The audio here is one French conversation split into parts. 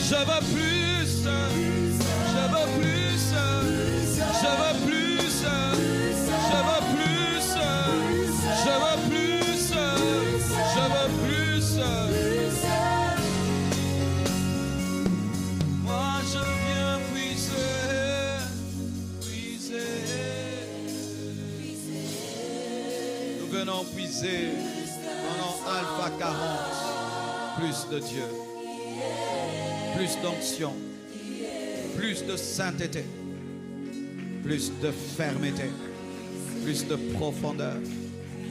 Je veux plus, je veux plus, je veux plus, je veux plus, je veux plus, je veux plus. Moi je viens puiser, puiser. Nous venons puiser pendant Alpha 40, plus de Dieu. Plus d'onction, plus de sainteté, plus de fermeté, plus de profondeur,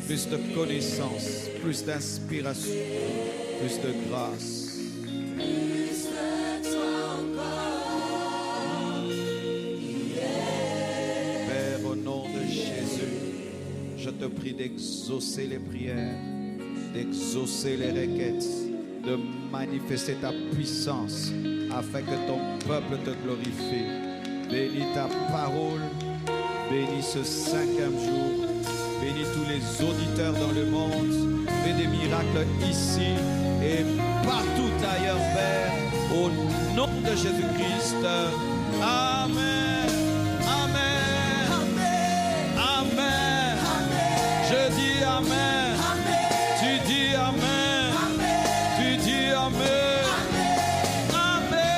plus de connaissance, plus d'inspiration, plus de grâce. Père, au nom de Jésus, je te prie d'exaucer les prières, d'exaucer les requêtes, de manifester ta puissance afin que ton peuple te glorifie. Bénis ta parole, bénis ce 5e jour, bénis tous les auditeurs dans le monde, fais des miracles ici et partout ailleurs, Père, au nom de Jésus-Christ. Amen, amen, amen, je dis amen, tu dis amen. Amen.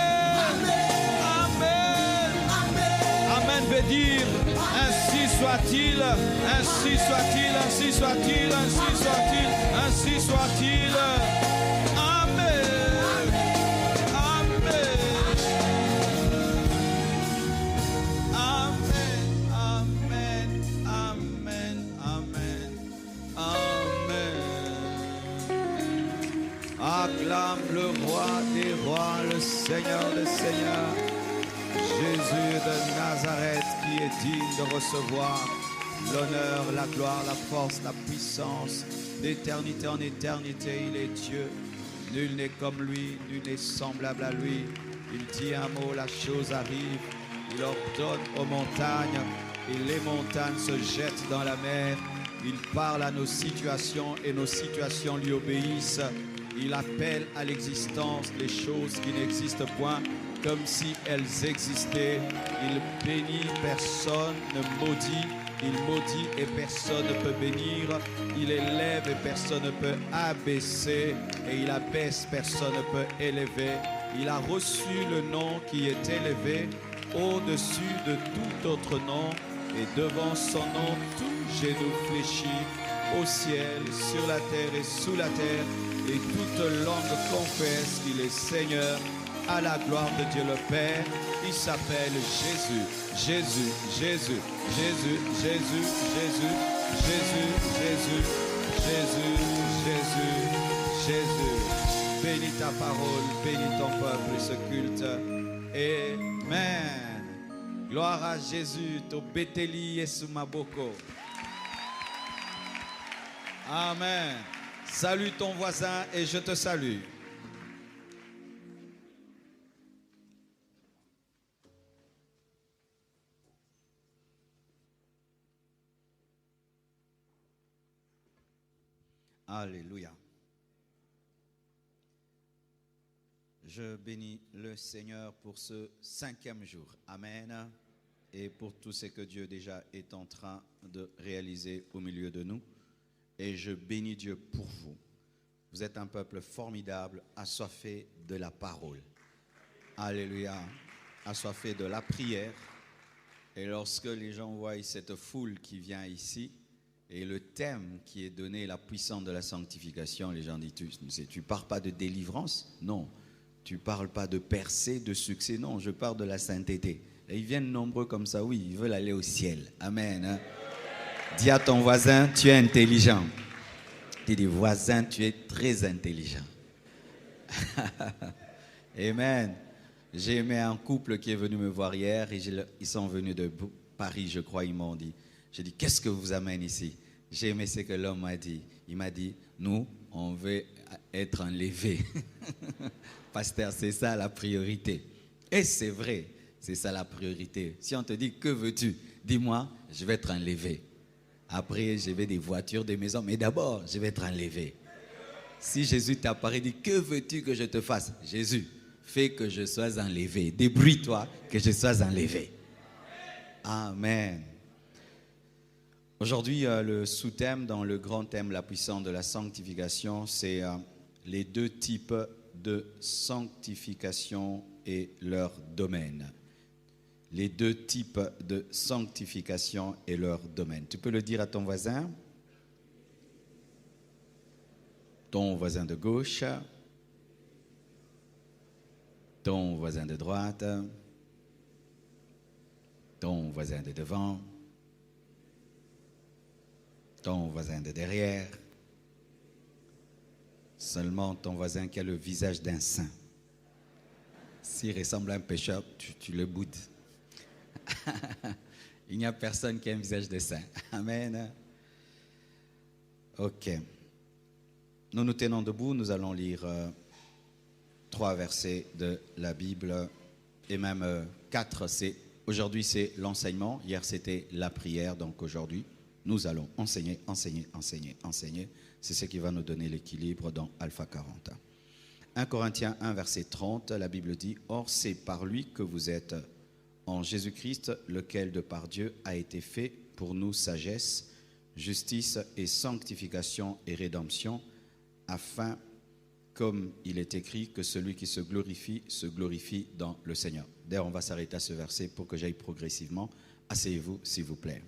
Amen. Amen. Amen veut dire ainsi soit-il, ainsi soit-il, ainsi soit-il, ainsi soit-il, ainsi soit-il. Amen. Amen. Amen. Amen. Amen. Amen. Amen. Acclame le roi des rois, le Seigneur des seigneurs, Jésus de Nazareth, qui est digne de recevoir l'honneur, la gloire, la force, la puissance. D'éternité en éternité, il est Dieu. Nul n'est comme lui, nul n'est semblable à lui. Il dit un mot, la chose arrive. Il ordonne aux montagnes et les montagnes se jettent dans la mer. Il parle à nos situations et nos situations lui obéissent. Il appelle à l'existence les choses qui n'existent point comme si elles existaient. Il bénit, personne ne maudit. Il maudit et personne ne peut bénir. Il élève et personne ne peut abaisser. Et il abaisse, personne ne peut élever. Il a reçu le nom qui est élevé au-dessus de tout autre nom. Et devant son nom, tout genou fléchit au ciel, sur la terre et sous la terre. Et toute langue confesse qu'il est Seigneur, à la gloire de Dieu le Père. Il s'appelle Jésus, Jésus, Jésus, Jésus, Jésus, Jésus, Jésus, Jésus, Jésus, Jésus, Jésus. Bénis ta parole, bénis ton peuple et ce culte. Amen. Gloire à Jésus, to beteli Yesu maboko. Amen. Salue ton voisin et je te salue. Alléluia. Je bénis le Seigneur pour ce 5e jour. Amen. Et pour tout ce que Dieu déjà est en train de réaliser au milieu de nous. Et je bénis Dieu pour vous. Vous êtes un peuple formidable, assoiffé de la parole. Alléluia. Assoiffé de la prière. Et lorsque les gens voient cette foule qui vient ici, et le thème qui est donné, la puissance de la sanctification, les gens disent, tu parles pas de délivrance? Non. Tu parles pas de percée, de succès? Non, je parle de la sainteté. Et ils viennent nombreux comme ça, oui, ils veulent aller au ciel. Amen. Hein? Dis à ton voisin, tu es intelligent. Dis, voisin, tu es très intelligent. Amen. J'ai aimé un couple qui est venu me voir hier. Et ils sont venus de Paris, je crois, ils m'ont dit. J'ai dit, qu'est-ce que vous amène ici? J'ai aimé ce que l'homme m'a dit. Il m'a dit, nous, on veut être enlevés. Pasteur, c'est ça la priorité. Et c'est vrai, c'est ça la priorité. Si on te dit, que veux-tu? Dis-moi, je vais être enlevé. Après, je vais des voitures, des maisons, mais d'abord, je vais être enlevé. Si Jésus t'apparaît et dit, que veux-tu que je te fasse? Jésus, fais que je sois enlevé. Débrouille-toi que je sois enlevé. Amen. Aujourd'hui, le sous-thème dans le grand thème, la puissance de la sanctification, c'est les deux types de sanctification et leur domaine. Les deux types de sanctification et leur domaine. Tu peux le dire à ton voisin de gauche, ton voisin de droite, ton voisin de devant, ton voisin de derrière, seulement ton voisin qui a le visage d'un saint. S'il ressemble à un pécheur, tu le boudes. Il n'y a personne qui a un visage de saint. Amen. Ok. Nous nous tenons debout, nous allons lire 3 versets de la Bible et même 4. Aujourd'hui c'est l'enseignement, hier c'était la prière, donc aujourd'hui nous allons enseigner. C'est ce qui va nous donner l'équilibre dans Alpha 40. 1 Corinthiens 1 verset 30, la Bible dit « Or c'est par lui que vous êtes en Jésus-Christ, lequel de par Dieu a été fait pour nous sagesse, justice et sanctification et rédemption, afin, comme il est écrit, que celui qui se glorifie dans le Seigneur. » D'ailleurs, on va s'arrêter à ce verset pour que j'aille progressivement. Asseyez-vous, s'il vous plaît.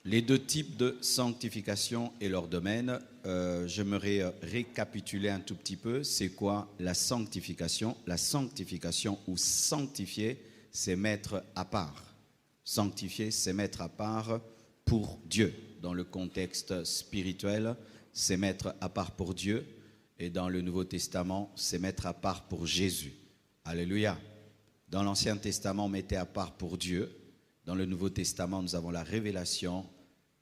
Les deux types de sanctification et leur domaine, j'aimerais récapituler un tout petit peu. C'est quoi la sanctification? La sanctification ou sanctifier, c'est mettre à part. Sanctifier, c'est mettre à part pour Dieu. Dans le contexte spirituel, c'est mettre à part pour Dieu. Et dans le Nouveau Testament, c'est mettre à part pour Jésus. Alléluia. Dans l'Ancien Testament, on mettait à part pour Dieu. Dans le Nouveau Testament, nous avons la révélation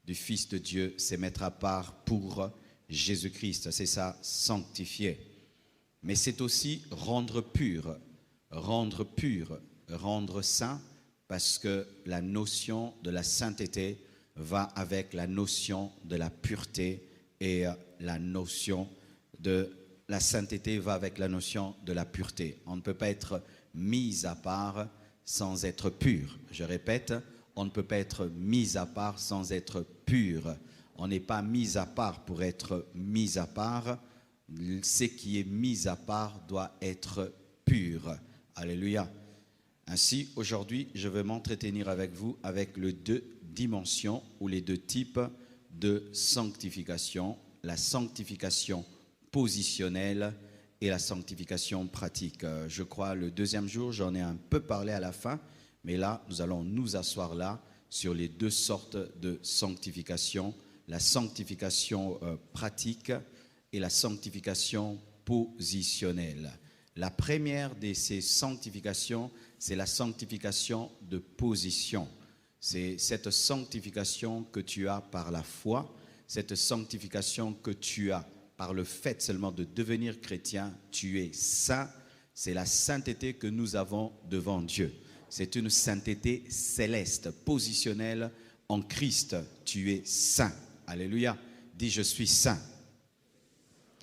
du Fils de Dieu, c'est mettre à part pour Jésus-Christ. C'est ça, sanctifier. Mais c'est aussi rendre pur, rendre saint, parce que la notion de la sainteté va avec la notion de la pureté et la notion de la sainteté va avec la notion de la pureté. On ne peut pas être mis à part sans être pur. Je répète, on ne peut pas être mis à part sans être pur. On n'est pas mis à part pour être mis à part. Ce qui est mis à part doit être pur. Alléluia. Ainsi, aujourd'hui, je vais m'entretenir avec vous avec les deux dimensions ou les deux types de sanctification. La sanctification positionnelle et la sanctification pratique. Je crois le deuxième jour, j'en ai un peu parlé à la fin, mais là, nous allons nous asseoir là sur les deux sortes de sanctification, la sanctification pratique et la sanctification positionnelle. La première de ces sanctifications, c'est la sanctification de position. C'est cette sanctification que tu as par la foi, cette sanctification que tu as par le fait seulement de devenir chrétien, tu es saint. C'est la sainteté que nous avons devant Dieu. C'est une sainteté céleste, positionnelle en Christ. Tu es saint. Alléluia. Dis, je suis saint.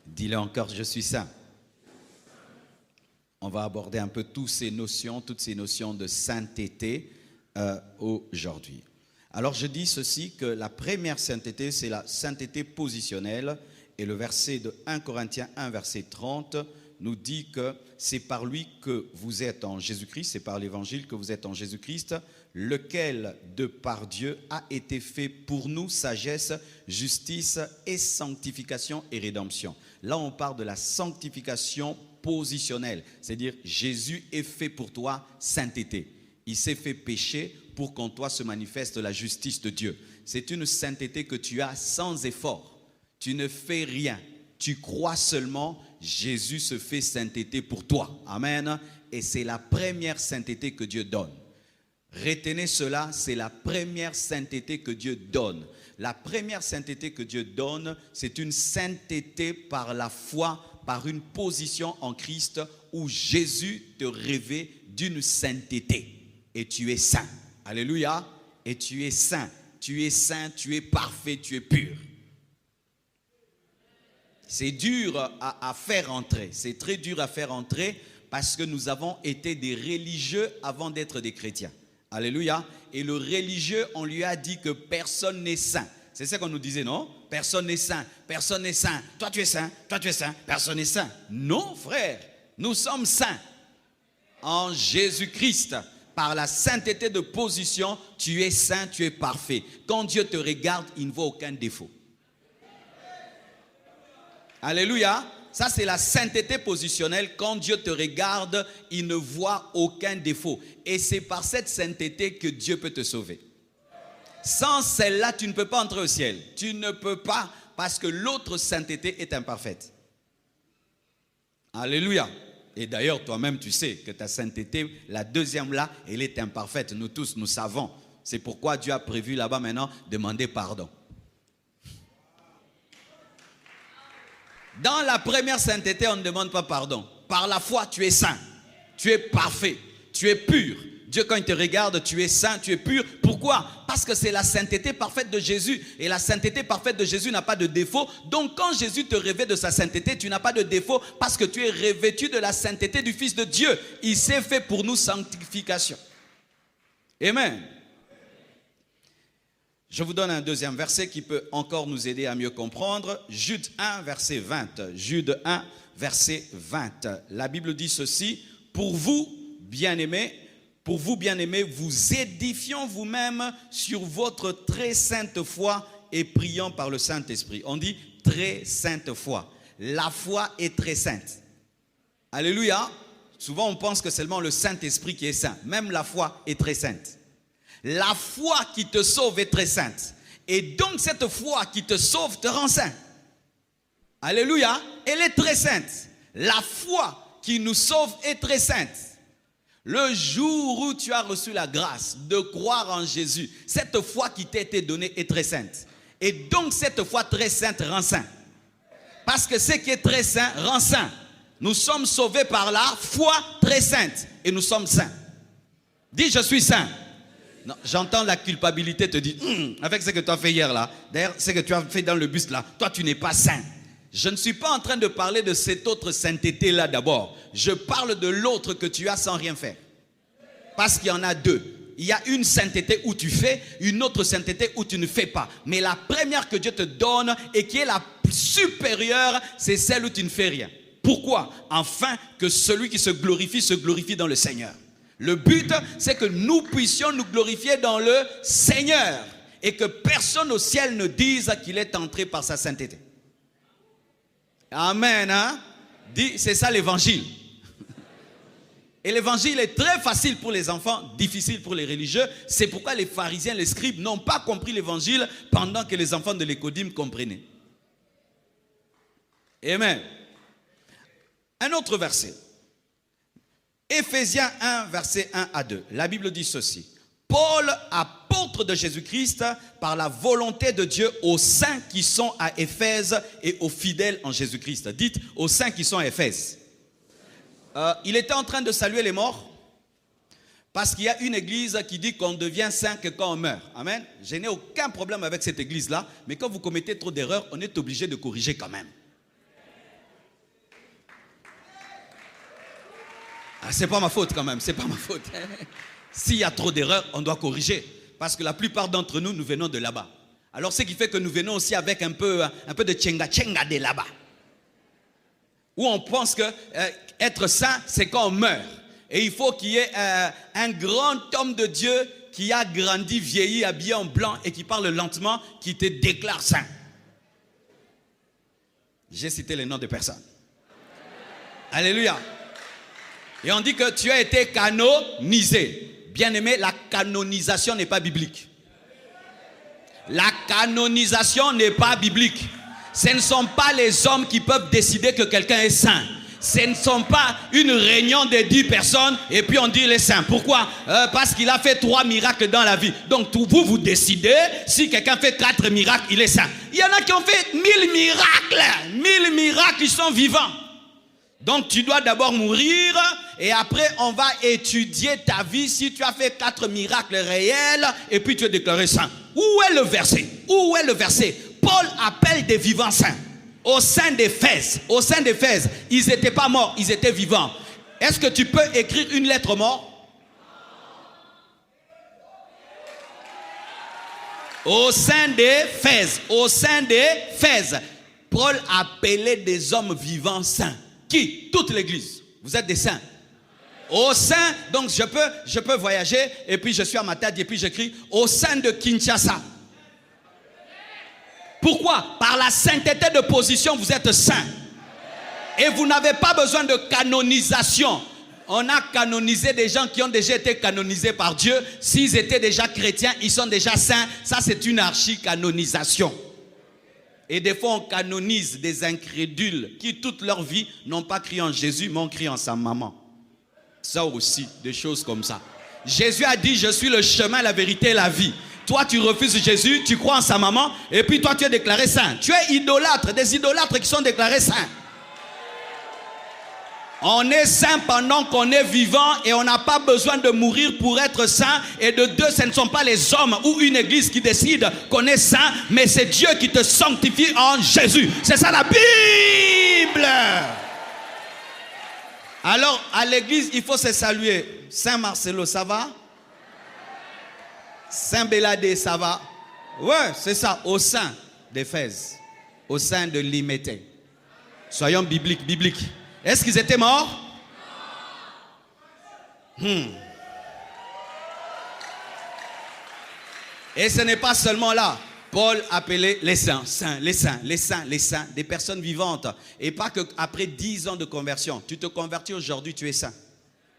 Dis-le encore, je suis saint. On va aborder un peu toutes ces notions de sainteté aujourd'hui. Alors je dis ceci, que la première sainteté, c'est la sainteté positionnelle. Et le verset de 1 Corinthiens 1, verset 30, nous dit que c'est par lui que vous êtes en Jésus-Christ, c'est par l'évangile que vous êtes en Jésus-Christ, lequel de par Dieu a été fait pour nous sagesse, justice et sanctification et rédemption. Là, on parle de la sanctification positionnelle, c'est-à-dire Jésus est fait pour toi sainteté. Il s'est fait pécher pour qu'en toi se manifeste la justice de Dieu. C'est une sainteté que tu as sans effort. Tu ne fais rien. Tu crois seulement, Jésus se fait sainteté pour toi. Amen. Et c'est la première sainteté que Dieu donne. Retenez cela, c'est la première sainteté que Dieu donne. La première sainteté que Dieu donne, c'est une sainteté par la foi, par une position en Christ où Jésus te revêt d'une sainteté. Et tu es saint. Alléluia. Et tu es saint. Tu es saint, tu es parfait, tu es pur. c'est dur à faire entrer. C'est très dur à faire entrer parce que nous avons été des religieux avant d'être des chrétiens. Alléluia. Et le religieux, on lui a dit que personne n'est saint. C'est ça qu'on nous disait, non? Personne n'est saint, personne n'est saint. Toi tu es saint, personne n'est saint. Non, frère, nous sommes saints. En Jésus-Christ, par la sainteté de position, tu es saint, tu es parfait. Quand Dieu te regarde, il ne voit aucun défaut. Alléluia. Ça, c'est la sainteté positionnelle. Quand Dieu te regarde, il ne voit aucun défaut. Et c'est par cette sainteté que Dieu peut te sauver. Sans celle-là, tu ne peux pas entrer au ciel. Tu ne peux pas, parce que l'autre sainteté est imparfaite. Alléluia. Et d'ailleurs, toi-même, tu sais que ta sainteté, la deuxième là, elle est imparfaite. Nous tous, nous savons. C'est pourquoi Dieu a prévu là-bas maintenant, demander pardon. Dans la première sainteté, on ne demande pas pardon. Par la foi, tu es saint. Tu es parfait. Tu es pur. Dieu, quand il te regarde, tu es saint, tu es pur. Pourquoi? Parce que c'est la sainteté parfaite de Jésus. Et la sainteté parfaite de Jésus n'a pas de défaut. Donc, quand Jésus te revêt de sa sainteté, tu n'as pas de défaut parce que tu es revêtu de la sainteté du Fils de Dieu. Il s'est fait pour nous sanctification. Amen. Je vous donne un deuxième verset qui peut encore nous aider à mieux comprendre. Jude 1, verset 20. Jude 1, verset 20. La Bible dit ceci. Pour vous, bien-aimés, vous édifions vous-même sur votre très sainte foi et priant par le Saint-Esprit. On dit très sainte foi. La foi est très sainte. Alléluia. Souvent on pense que seulement le Saint-Esprit qui est saint. Même la foi est très sainte. La foi qui te sauve est très sainte. Et donc cette foi qui te sauve te rend saint. Alléluia. Elle est très sainte. La foi qui nous sauve est très sainte. Le jour où tu as reçu la grâce de croire en Jésus, cette foi qui t'a été donnée est très sainte. Et donc cette foi très sainte rend saint. Parce que ce qui est très saint rend saint. Nous sommes sauvés par la foi très sainte. Et nous sommes saints. Dis, je suis saint. Non, j'entends la culpabilité te dire, avec ce que tu as fait hier là, d'ailleurs ce que tu as fait dans le bus là, toi tu n'es pas saint. Je ne suis pas en train de parler de cette autre sainteté là d'abord. Je parle de l'autre que tu as sans rien faire. Parce qu'il y en a deux. Il y a une sainteté où tu fais, une autre sainteté où tu ne fais pas. Mais la première que Dieu te donne et qui est la supérieure, c'est celle où tu ne fais rien. Pourquoi? Afin que celui qui se glorifie dans le Seigneur. Le but, c'est que nous puissions nous glorifier dans le Seigneur et que personne au ciel ne dise qu'il est entré par sa sainteté. Amen. Hein? C'est ça l'évangile. Et l'évangile est très facile pour les enfants, difficile pour les religieux. C'est pourquoi les pharisiens, les scribes n'ont pas compris l'évangile pendant que les enfants de l'Écodime comprenaient. Amen. Un autre verset. Éphésiens 1, verset 1 à 2. La Bible dit ceci. Paul, apôtre de Jésus-Christ, par la volonté de Dieu, aux saints qui sont à Éphèse et aux fidèles en Jésus-Christ. Dites aux saints qui sont à Éphèse. Il était en train de saluer les morts parce qu'il y a une église qui dit qu'on devient saint que quand on meurt. Amen. Je n'ai aucun problème avec cette église-là, mais quand vous commettez trop d'erreurs, on est obligé de corriger quand même. Ah, c'est pas ma faute quand même, c'est pas ma faute. S'il y a trop d'erreurs, on doit corriger. Parce que la plupart d'entre nous, nous venons de là-bas. Alors ce qui fait que nous venons aussi avec un peu de tchenga de là-bas. Où on pense que être saint, c'est quand on meurt. Et il faut qu'il y ait un grand homme de Dieu qui a grandi, vieilli, habillé en blanc et qui parle lentement, qui te déclare saint. J'ai cité les noms de personnes. Alléluia. Et on dit que tu as été canonisé. Bien-aimé, la canonisation n'est pas biblique. La canonisation n'est pas biblique. Ce ne sont pas les hommes qui peuvent décider que quelqu'un est saint. Ce ne sont pas une réunion de 10 personnes et puis on dit il est saint. Pourquoi? Parce qu'il a fait 3 miracles dans la vie. Donc vous décidez, si quelqu'un fait 4 miracles, il est saint. Il y en a qui ont fait 1000 miracles. 1000 miracles, ils sont vivants. Donc tu dois d'abord mourir et après on va étudier ta vie si tu as fait 4 miracles réels et puis tu es déclaré saint. Où est le verset? Où est le verset? Paul appelle des vivants saints. Au sein d'Éphèse, ils n'étaient pas morts, ils étaient vivants. Est-ce que tu peux écrire une lettre mort? Au sein d'Éphèse, Paul appelait des hommes vivants saints. Qui? Toute l'église. Vous êtes des saints. Au sein, donc je peux voyager et puis je suis à Matadi et puis j'écris au sein de Kinshasa. Pourquoi? Par la sainteté de position, vous êtes saints. Et vous n'avez pas besoin de canonisation. On a canonisé des gens qui ont déjà été canonisés par Dieu. S'ils étaient déjà chrétiens, ils sont déjà saints. Ça, c'est une archi-canonisation. Et des fois, on canonise des incrédules qui, toute leur vie, n'ont pas crié en Jésus, mais ont crié en sa maman. Ça aussi, des choses comme ça. Jésus a dit, je suis le chemin, la vérité et la vie. Toi, tu refuses Jésus, tu crois en sa maman, et puis toi, tu es déclaré saint. Tu es idolâtre, des idolâtres qui sont déclarés saints. On est saint pendant qu'on est vivant et on n'a pas besoin de mourir pour être saint. Et de deux, ce ne sont pas les hommes ou une église qui décide qu'on est saint, mais c'est Dieu qui te sanctifie en Jésus. C'est ça la Bible. Alors, à l'église, il faut se saluer. Saint Marcelo, ça va? Saint Béladé, ça va? Ouais, c'est ça, au sein d'Éphèse, au sein de Limété. Soyons bibliques. Est-ce qu'ils étaient morts? Et ce n'est pas seulement là. Paul appelait les saints, des personnes vivantes. Et pas qu'après 10 ans de conversion, tu te convertis aujourd'hui, tu es saint.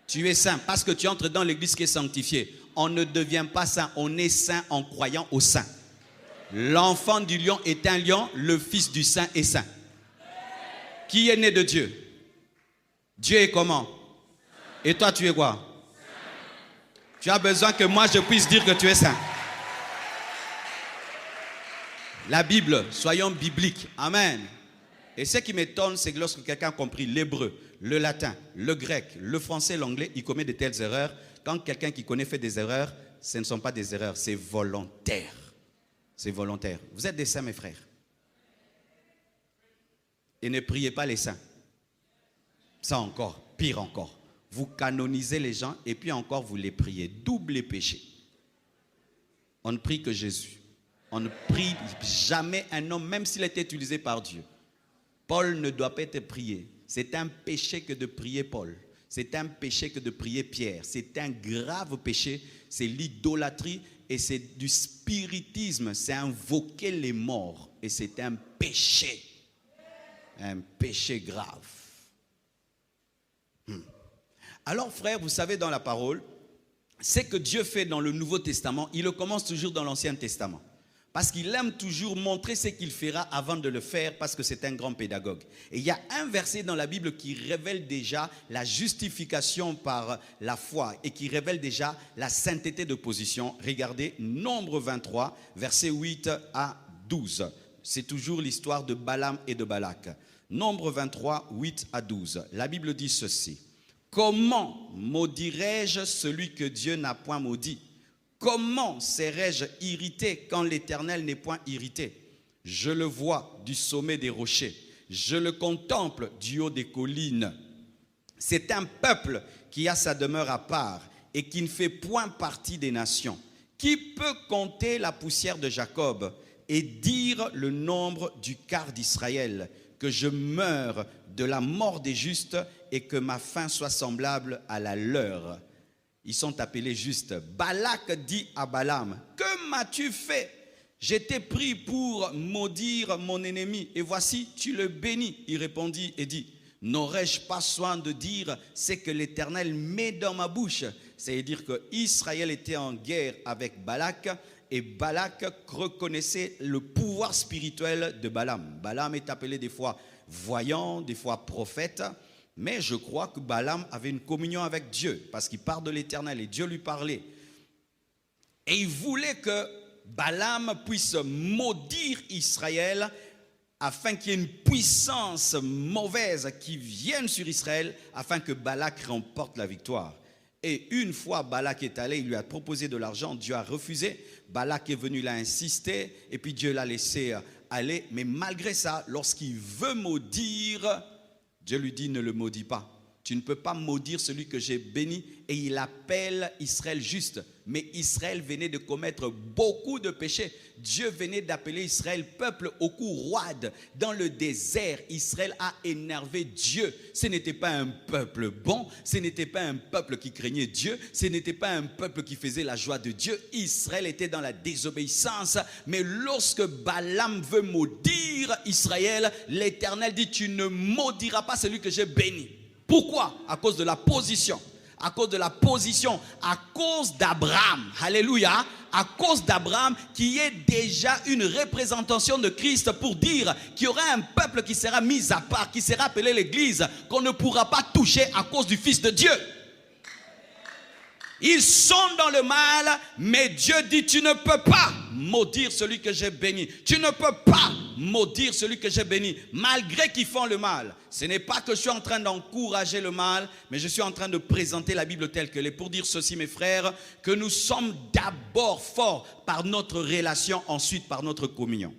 Tu es saint parce que tu entres dans l'église qui est sanctifiée. On ne devient pas saint, on est saint en croyant au saint. L'enfant du lion est un lion, le fils du saint est saint. Qui est né de Dieu? Dieu est comment? Et toi, tu es quoi? Tu as besoin que moi, je puisse dire que tu es saint. La Bible, soyons bibliques. Amen. Et ce qui m'étonne, c'est que lorsque quelqu'un a compris l'hébreu, le latin, le grec, le français, l'anglais, il commet de telles erreurs. Quand quelqu'un qui connaît fait des erreurs, ce ne sont pas des erreurs, c'est volontaire. C'est volontaire. Vous êtes des saints, mes frères. Et ne priez pas les saints. Ça encore, pire encore. Vous canonisez les gens et puis encore vous les priez. Double péché. On ne prie que Jésus. On ne prie jamais un homme, même s'il a été utilisé par Dieu. Paul ne doit pas être prié. C'est un péché que de prier Paul. C'est un péché que de prier Pierre. C'est un grave péché. C'est l'idolâtrie et c'est du spiritisme. C'est invoquer les morts. Et c'est un péché. Un péché grave. Alors frère, vous savez dans la parole, ce que Dieu fait dans le Nouveau Testament, il le commence toujours dans l'Ancien Testament. Parce qu'il aime toujours montrer ce qu'il fera avant de le faire, parce que c'est un grand pédagogue. Et il y a un verset dans la Bible qui révèle déjà la justification par la foi et qui révèle déjà la sainteté de position. Regardez, Nombre 23, versets 8 à 12. C'est toujours l'histoire de Balaam et de Balak. Nombre 23, 8 à 12. La Bible dit ceci. Comment maudirais-je celui que Dieu n'a point maudit? Comment serais-je irrité quand l'Éternel n'est point irrité? Je le vois du sommet des rochers. Je le contemple du haut des collines. C'est un peuple qui a sa demeure à part et qui ne fait point partie des nations. Qui peut compter la poussière de Jacob et dire le nombre du quart d'Israël? Que je meure de la mort des justes et que ma fin soit semblable à la leur. Ils sont appelés justes. Balak dit à Balaam, que m'as-tu fait? J'étais pris pour maudire mon ennemi et voici, tu le bénis. Il répondit et dit, n'aurais-je pas soin de dire ce que l'Éternel met dans ma bouche? C'est-à-dire que Israël était en guerre avec Balak et Balak reconnaissait le pouvoir spirituel de Balaam. Balaam est appelé des fois voyant, des fois prophète. Mais je crois que Balaam avait une communion avec Dieu parce qu'il parle de l'Éternel et Dieu lui parlait. Et il voulait que Balaam puisse maudire Israël afin qu'il y ait une puissance mauvaise qui vienne sur Israël afin que Balak remporte la victoire. Et une fois Balak est allé, il lui a proposé de l'argent, Dieu a refusé. Balak est venu, l'a insisté et puis Dieu l'a laissé aller. Mais malgré ça, lorsqu'il veut maudire, Dieu lui dit, ne le maudis pas. Tu ne peux pas maudire celui que j'ai béni. Et il appelle Israël juste. Mais Israël venait de commettre beaucoup de péchés. Dieu venait d'appeler Israël peuple au cou roide. Dans le désert, Israël a énervé Dieu. Ce n'était pas un peuple bon. Ce n'était pas un peuple qui craignait Dieu. Ce n'était pas un peuple qui faisait la joie de Dieu. Israël était dans la désobéissance. Mais lorsque Balaam veut maudire Israël, l'Éternel dit, tu ne maudiras pas celui que j'ai béni. Pourquoi? À cause de la position. À cause de la position. À cause d'Abraham. Alléluia. À cause d'Abraham qui est déjà une représentation de Christ pour dire qu'il y aura un peuple qui sera mis à part, qui sera appelé l'Église, qu'on ne pourra pas toucher à cause du Fils de Dieu. Ils sont dans le mal, mais Dieu dit, tu ne peux pas maudire celui que j'ai béni. Tu ne peux pas maudire celui que j'ai béni, malgré qu'ils font le mal. Ce n'est pas que je suis en train d'encourager le mal, mais je suis en train de présenter la Bible telle qu'elle est pour dire ceci, mes frères, que nous sommes d'abord forts par notre relation, ensuite par notre communion.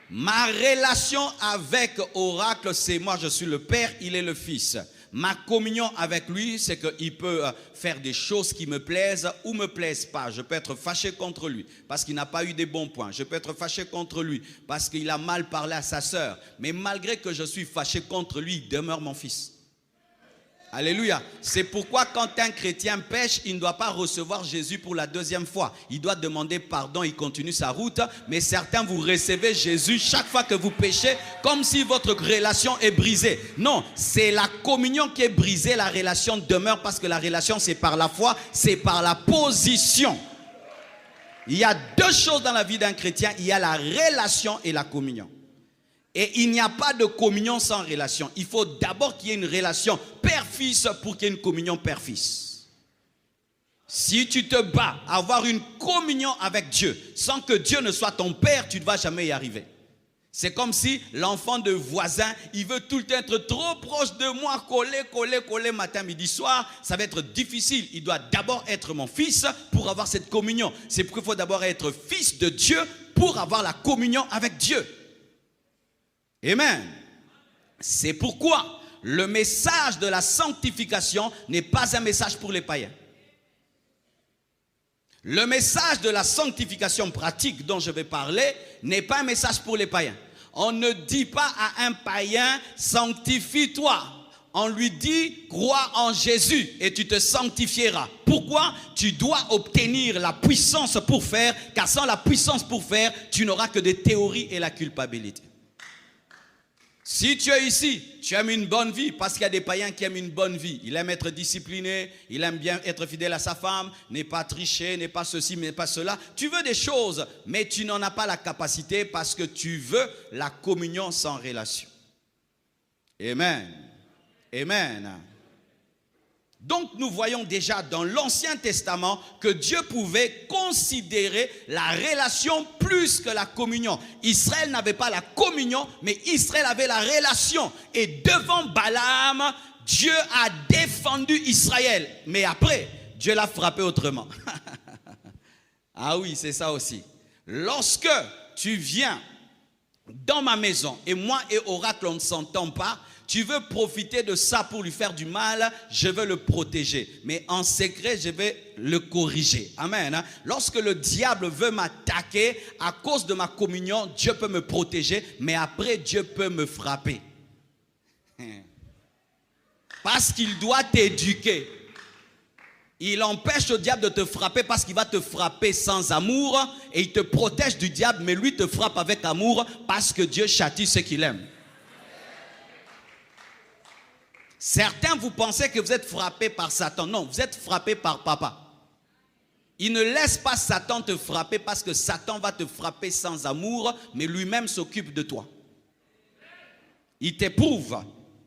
Ma relation avec Oracle, c'est moi, je suis le Père, il est le Fils. Ma communion avec lui, c'est qu'il peut faire des choses qui me plaisent ou me plaisent pas. Je peux être fâché contre lui parce qu'il n'a pas eu des bons points. Je peux être fâché contre lui parce qu'il a mal parlé à sa sœur. Mais malgré que je suis fâché contre lui, il demeure mon fils. Alléluia. C'est pourquoi quand un chrétien pêche, il ne doit pas recevoir Jésus pour la deuxième fois. Il doit demander pardon, il continue sa route. Mais certains, vous recevez Jésus chaque fois que vous péchez, comme si votre relation est brisée. Non, c'est la communion qui est brisée, la relation demeure parce que la relation c'est par la foi, c'est par la position. Il y a deux choses dans la vie d'un chrétien, il y a la relation et la communion. Et il n'y a pas de communion sans relation. Il faut d'abord qu'il y ait une relation père-fils pour qu'il y ait une communion père-fils. Si tu te bats à avoir une communion avec Dieu sans que Dieu ne soit ton père, tu ne vas jamais y arriver. C'est comme si l'enfant de voisin, il veut tout le temps être trop proche de moi, coller matin, midi, soir. Ça va être difficile. Il doit d'abord être mon fils pour avoir cette communion. C'est pourquoi il faut d'abord être fils de Dieu pour avoir la communion avec Dieu. Amen. C'est pourquoi le message de la sanctification n'est pas un message pour les païens. Le message de la sanctification pratique dont je vais parler n'est pas un message pour les païens. On ne dit pas à un païen, sanctifie-toi. On lui dit, crois en Jésus et tu te sanctifieras. Pourquoi? Tu dois obtenir la puissance pour faire, car sans la puissance pour faire, tu n'auras que des théories et la culpabilité. Si tu es ici, tu aimes une bonne vie, parce qu'il y a des païens qui aiment une bonne vie. Il aime être discipliné, il aime bien être fidèle à sa femme, n'est pas tricher, n'est pas ceci, n'est pas cela. Tu veux des choses, mais tu n'en as pas la capacité parce que tu veux la communion sans relation. Amen. Amen. Donc nous voyons déjà dans l'Ancien Testament que Dieu pouvait considérer la relation plus que la communion. Israël n'avait pas la communion, mais Israël avait la relation. Et devant Balaam, Dieu a défendu Israël. Mais après, Dieu l'a frappé autrement. Ah oui, c'est ça aussi. Lorsque tu viens dans ma maison et moi et Oracle on ne s'entend pas, tu veux profiter de ça pour lui faire du mal, je veux le protéger. Mais en secret, je vais le corriger. Amen. Lorsque le diable veut m'attaquer, à cause de ma communion, Dieu peut me protéger, mais après, Dieu peut me frapper. Parce qu'il doit t'éduquer. Il empêche le diable de te frapper parce qu'il va te frapper sans amour et il te protège du diable, mais lui te frappe avec amour parce que Dieu châtie ceux qu'il aime. Certains, vous pensez que vous êtes frappé par Satan. Non, vous êtes frappé par papa. Il ne laisse pas Satan te frapper parce que Satan va te frapper sans amour, mais lui-même s'occupe de toi. Il t'éprouve.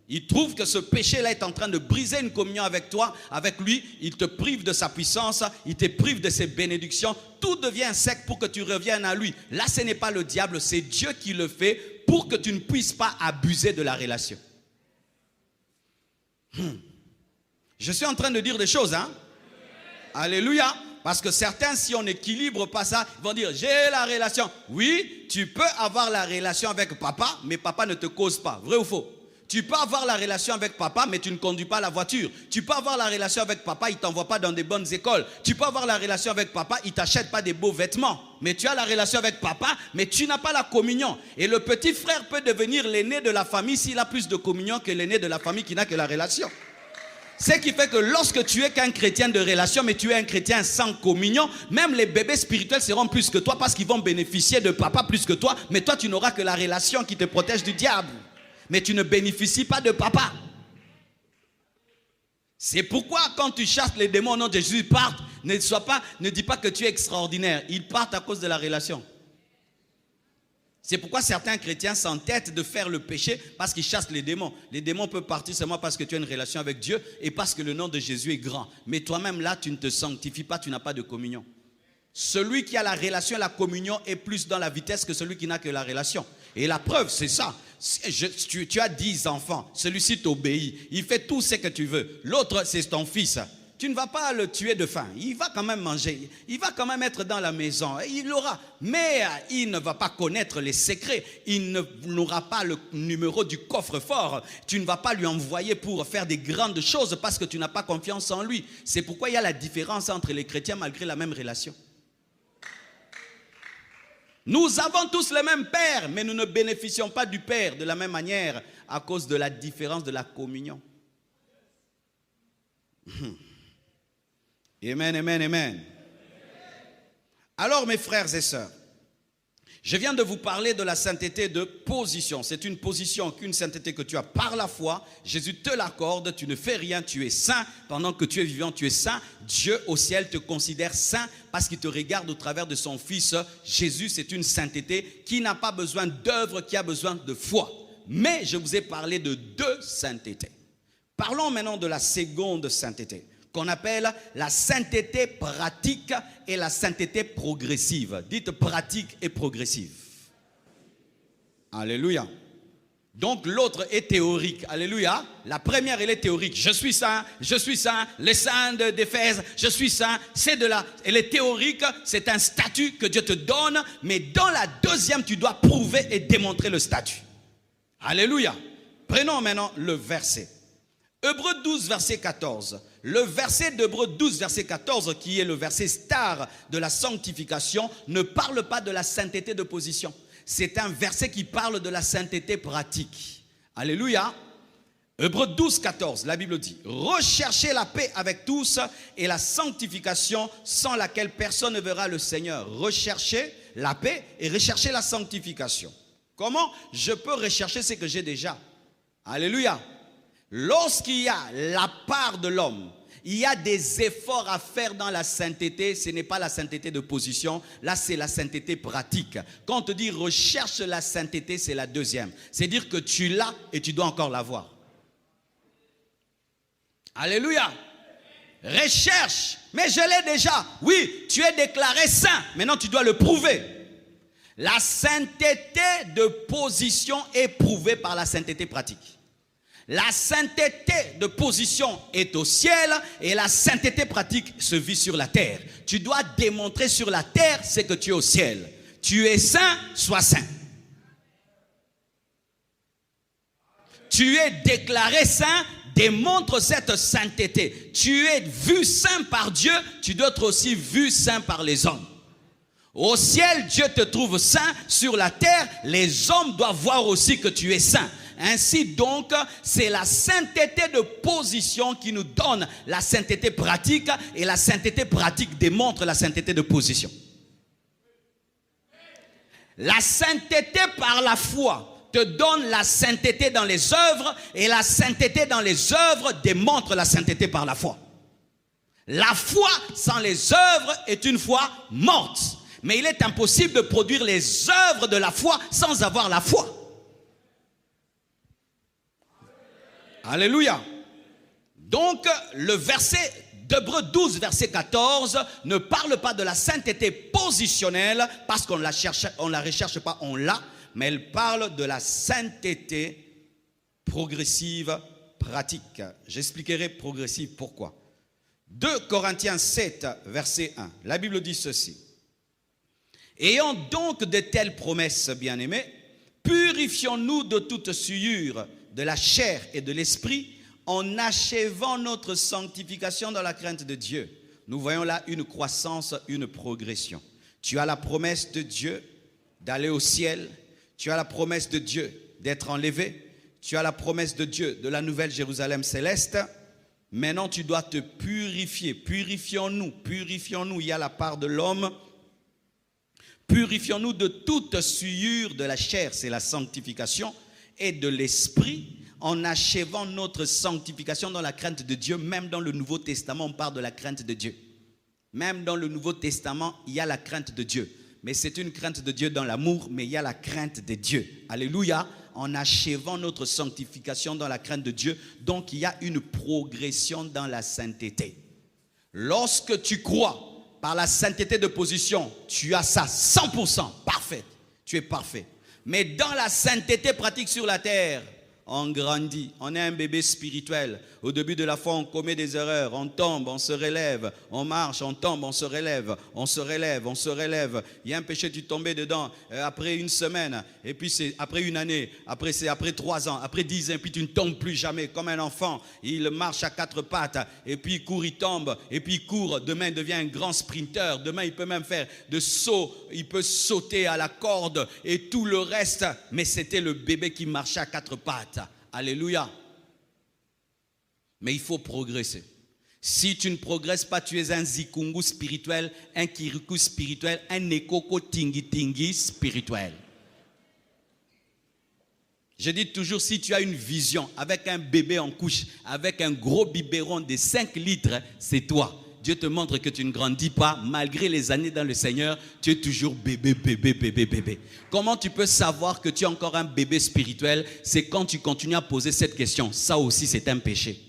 Il trouve que ce péché-là est en train de briser une communion avec toi, avec lui. Il te prive de sa puissance, il te prive de ses bénédictions. Tout devient sec pour que tu reviennes à lui. Là, ce n'est pas le diable, c'est Dieu qui le fait pour que tu ne puisses pas abuser de la relation. Je suis en train de dire des choses, hein? Alléluia. Parce que certains, si on n'équilibre pas ça, ils vont dire, j'ai la relation. Oui, tu peux avoir la relation avec papa, mais papa ne te cause pas. Vrai ou faux? Tu peux avoir la relation avec papa, mais tu ne conduis pas la voiture. Tu peux avoir la relation avec papa, il ne t'envoie pas dans des bonnes écoles. Tu peux avoir la relation avec papa, il ne t'achète pas des beaux vêtements. Mais tu as la relation avec papa, mais tu n'as pas la communion. Et le petit frère peut devenir l'aîné de la famille s'il a plus de communion que l'aîné de la famille qui n'a que la relation. Ce qui fait que lorsque tu es qu'un chrétien de relation, mais tu es un chrétien sans communion, même les bébés spirituels seront plus que toi parce qu'ils vont bénéficier de papa plus que toi, mais toi tu n'auras que la relation qui te protège du diable. Mais tu ne bénéficies pas de papa. C'est pourquoi quand tu chasses les démons au nom de Jésus, ils partent. Ne dis pas que tu es extraordinaire. Ils partent à cause de la relation. C'est pourquoi certains chrétiens s'entêtent de faire le péché parce qu'ils chassent les démons. Les démons peuvent partir seulement parce que tu as une relation avec Dieu et parce que le nom de Jésus est grand. Mais toi-même là, tu ne te sanctifies pas, tu n'as pas de communion. Celui qui a la relation et la communion est plus dans la vitesse que celui qui n'a que la relation. Et la preuve, c'est ça. Tu as 10 enfants, celui-ci t'obéit, il fait tout ce que tu veux. L'autre, c'est ton fils. Tu ne vas pas le tuer de faim, il va quand même manger, il va quand même être dans la maison, il l'aura. Mais il ne va pas connaître les secrets, il n'aura pas le numéro du coffre-fort. Tu ne vas pas lui envoyer pour faire des grandes choses parce que tu n'as pas confiance en lui. C'est pourquoi il y a la différence entre les chrétiens malgré la même relation. Nous avons tous le même Père, mais nous ne bénéficions pas du Père de la même manière à cause de la différence de la communion. Amen, amen, amen. Alors mes frères et sœurs, je viens de vous parler de la sainteté de position. C'est une position, qu'une sainteté que tu as par la foi. Jésus te l'accorde, tu ne fais rien, tu es saint. Pendant que tu es vivant, tu es saint. Dieu au ciel te considère saint parce qu'il te regarde au travers de son Fils. Jésus, c'est une sainteté qui n'a pas besoin d'œuvre, qui a besoin de foi. Mais je vous ai parlé de deux saintetés. Parlons maintenant de la seconde sainteté, qu'on appelle la sainteté pratique et la sainteté progressive. Dites pratique et progressive. Alléluia. Donc l'autre est théorique. Alléluia. La première, elle est théorique. Je suis saint, les saints d'Éphèse, je suis saint. C'est de là. Elle est théorique, c'est un statut que Dieu te donne. Mais dans la deuxième, tu dois prouver et démontrer le statut. Alléluia. Prenons maintenant le verset. Hébreux 12, verset 14. Le verset d'Hébreux 12, verset 14, qui est le verset star de la sanctification, ne parle pas de la sainteté de position. C'est un verset qui parle de la sainteté pratique. Alléluia. Hébreux 12, 14, la Bible dit, « Recherchez la paix avec tous et la sanctification sans laquelle personne ne verra le Seigneur. » Recherchez la paix et recherchez la sanctification. Comment je peux rechercher ce que j'ai déjà? Alléluia. Lorsqu'il y a la part de l'homme, il y a des efforts à faire dans la sainteté. Ce n'est pas la sainteté de position, là c'est la sainteté pratique. Quand on te dit recherche la sainteté, c'est la deuxième. C'est dire que tu l'as et tu dois encore l'avoir. Alléluia. Recherche, mais je l'ai déjà. Oui, tu es déclaré saint, maintenant tu dois le prouver. La sainteté de position est prouvée par la sainteté pratique. La sainteté de position est au ciel et la sainteté pratique se vit sur la terre. Tu dois démontrer sur la terre ce que tu es au ciel. Tu es saint, sois saint. Tu es déclaré saint, démontre cette sainteté. Tu es vu saint par Dieu, tu dois être aussi vu saint par les hommes. Au ciel, Dieu te trouve saint. Sur la terre, les hommes doivent voir aussi que tu es saint. Ainsi donc, c'est la sainteté de position qui nous donne la sainteté pratique et la sainteté pratique démontre la sainteté de position. La sainteté par la foi te donne la sainteté dans les œuvres et la sainteté dans les œuvres démontre la sainteté par la foi. La foi sans les œuvres est une foi morte. Mais il est impossible de produire les œuvres de la foi sans avoir la foi. Alléluia. Donc, le verset d'Hébreux 12, verset 14, ne parle pas de la sainteté positionnelle, parce qu'on ne la recherche pas, on l'a, mais elle parle de la sainteté progressive, pratique. J'expliquerai progressive pourquoi. 2 Corinthiens 7, verset 1. La Bible dit ceci. Ayant donc de telles promesses, bien-aimés, purifions-nous de toute souillure de la chair et de l'esprit, en achevant notre sanctification dans la crainte de Dieu. Nous voyons là une croissance, une progression. Tu as la promesse de Dieu d'aller au ciel. Tu as la promesse de Dieu d'être enlevé. Tu as la promesse de Dieu de la nouvelle Jérusalem céleste. Maintenant, tu dois te purifier. Purifions-nous, purifions-nous. Il y a la part de l'homme. Purifions-nous de toute souillure de la chair, c'est la sanctification, et de l'esprit, en achevant notre sanctification dans la crainte de Dieu. Même dans le Nouveau Testament, on parle de la crainte de Dieu. Même dans le Nouveau Testament, il y a la crainte de Dieu. Mais c'est une crainte de Dieu dans l'amour, mais il y a la crainte de Dieu. Alléluia. En achevant notre sanctification dans la crainte de Dieu. Donc, il y a une progression dans la sainteté. Lorsque tu crois par la sainteté de position, tu as ça 100%, parfait. Tu es parfait. Mais dans la sainteté pratique sur la terre, on grandit, on est un bébé spirituel. Au début de la foi, on commet des erreurs, on tombe, on se relève, on marche, on tombe, on se relève, on se relève, on se relève. Il y a un péché, tu tombais dedans après une semaine, et puis c'est après une année, après c'est après 3 ans, après 10 ans, et puis tu ne tombes plus jamais. Comme un enfant, il marche à 4 pattes, et puis il court, il tombe, et puis il court. Demain, il devient un grand sprinter. Demain, il peut même faire de sauts, il peut sauter à la corde et tout le reste. Mais c'était le bébé qui marchait à 4 pattes. Alléluia. Mais il faut progresser. Si tu ne progresses pas, tu es un zikungu spirituel, un kirikou spirituel, un ekoko tingi tingi spirituel. Je dis toujours, si tu as une vision avec un bébé en couche, avec un gros biberon de 5 litres, c'est toi. Dieu te montre que tu ne grandis pas, malgré les années dans le Seigneur, tu es toujours bébé, bébé, bébé, bébé. Comment tu peux savoir que tu es encore un bébé spirituel? C'est quand tu continues à poser cette question. Ça aussi, c'est un péché.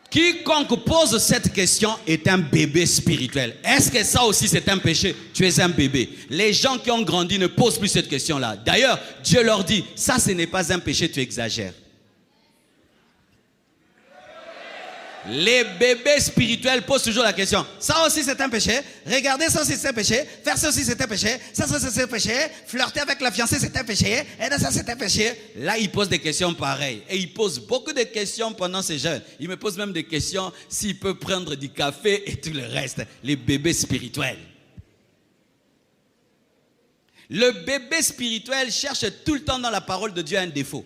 Quiconque pose cette question est un bébé spirituel. Est-ce que ça aussi c'est un péché? Tu es un bébé. Les gens qui ont grandi ne posent plus cette question-là. D'ailleurs, Dieu leur dit, ça ce n'est pas un péché, tu exagères. Les bébés spirituels posent toujours la question. Ça aussi c'est un péché. Regardez, ça aussi c'est un péché. Faire ça aussi c'est un péché. Ça c'est un péché. Flirter avec la fiancée c'est un péché. Et ça c'est un péché. Là ils posent des questions pareilles. Et ils posent beaucoup de questions pendant ces jeûnes. Ils me posent même des questions s'ils peuvent prendre du café et tout le reste. Les bébés spirituels. Le bébé spirituel cherche tout le temps dans la parole de Dieu un défaut.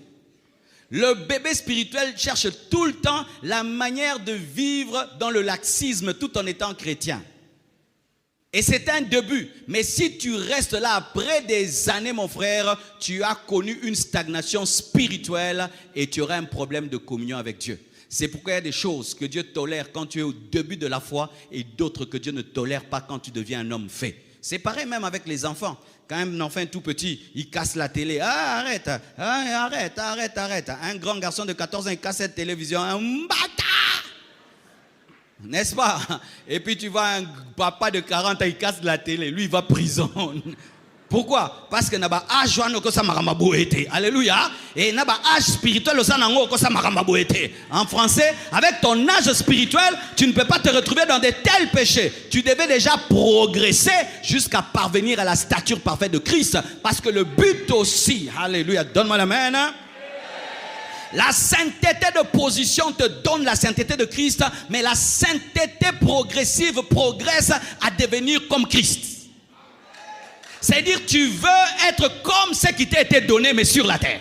Le bébé spirituel cherche tout le temps la manière de vivre dans le laxisme tout en étant chrétien. Et c'est un début. Mais si tu restes là après des années, mon frère, tu as connu une stagnation spirituelle et tu auras un problème de communion avec Dieu. C'est pourquoi il y a des choses que Dieu tolère quand tu es au début de la foi et d'autres que Dieu ne tolère pas quand tu deviens un homme fait. C'est pareil même avec les enfants. Quand un enfant est tout petit, il casse la télé. Ah, arrête, arrête. Un grand garçon de 14 ans, il casse cette télévision. Un bâtard! N'est-ce pas? Et puis tu vois un papa de 40 ans, il casse la télé. Lui, il va en prison. Pourquoi? Parce que naba âge joano ko sa makamabo été. Alléluia. Et naba âge spirituel aussi nango ko sa makamabo été. En français, avec ton âge spirituel, tu ne peux pas te retrouver dans de tels péchés. Tu devais déjà progresser jusqu'à parvenir à la stature parfaite de Christ. Parce que le but aussi, alléluia, donne-moi la main. La sainteté de position te donne la sainteté de Christ, mais la sainteté progressive progresse à devenir comme Christ. C'est-à-dire tu veux être comme ce qui t'a été donné, mais sur la terre.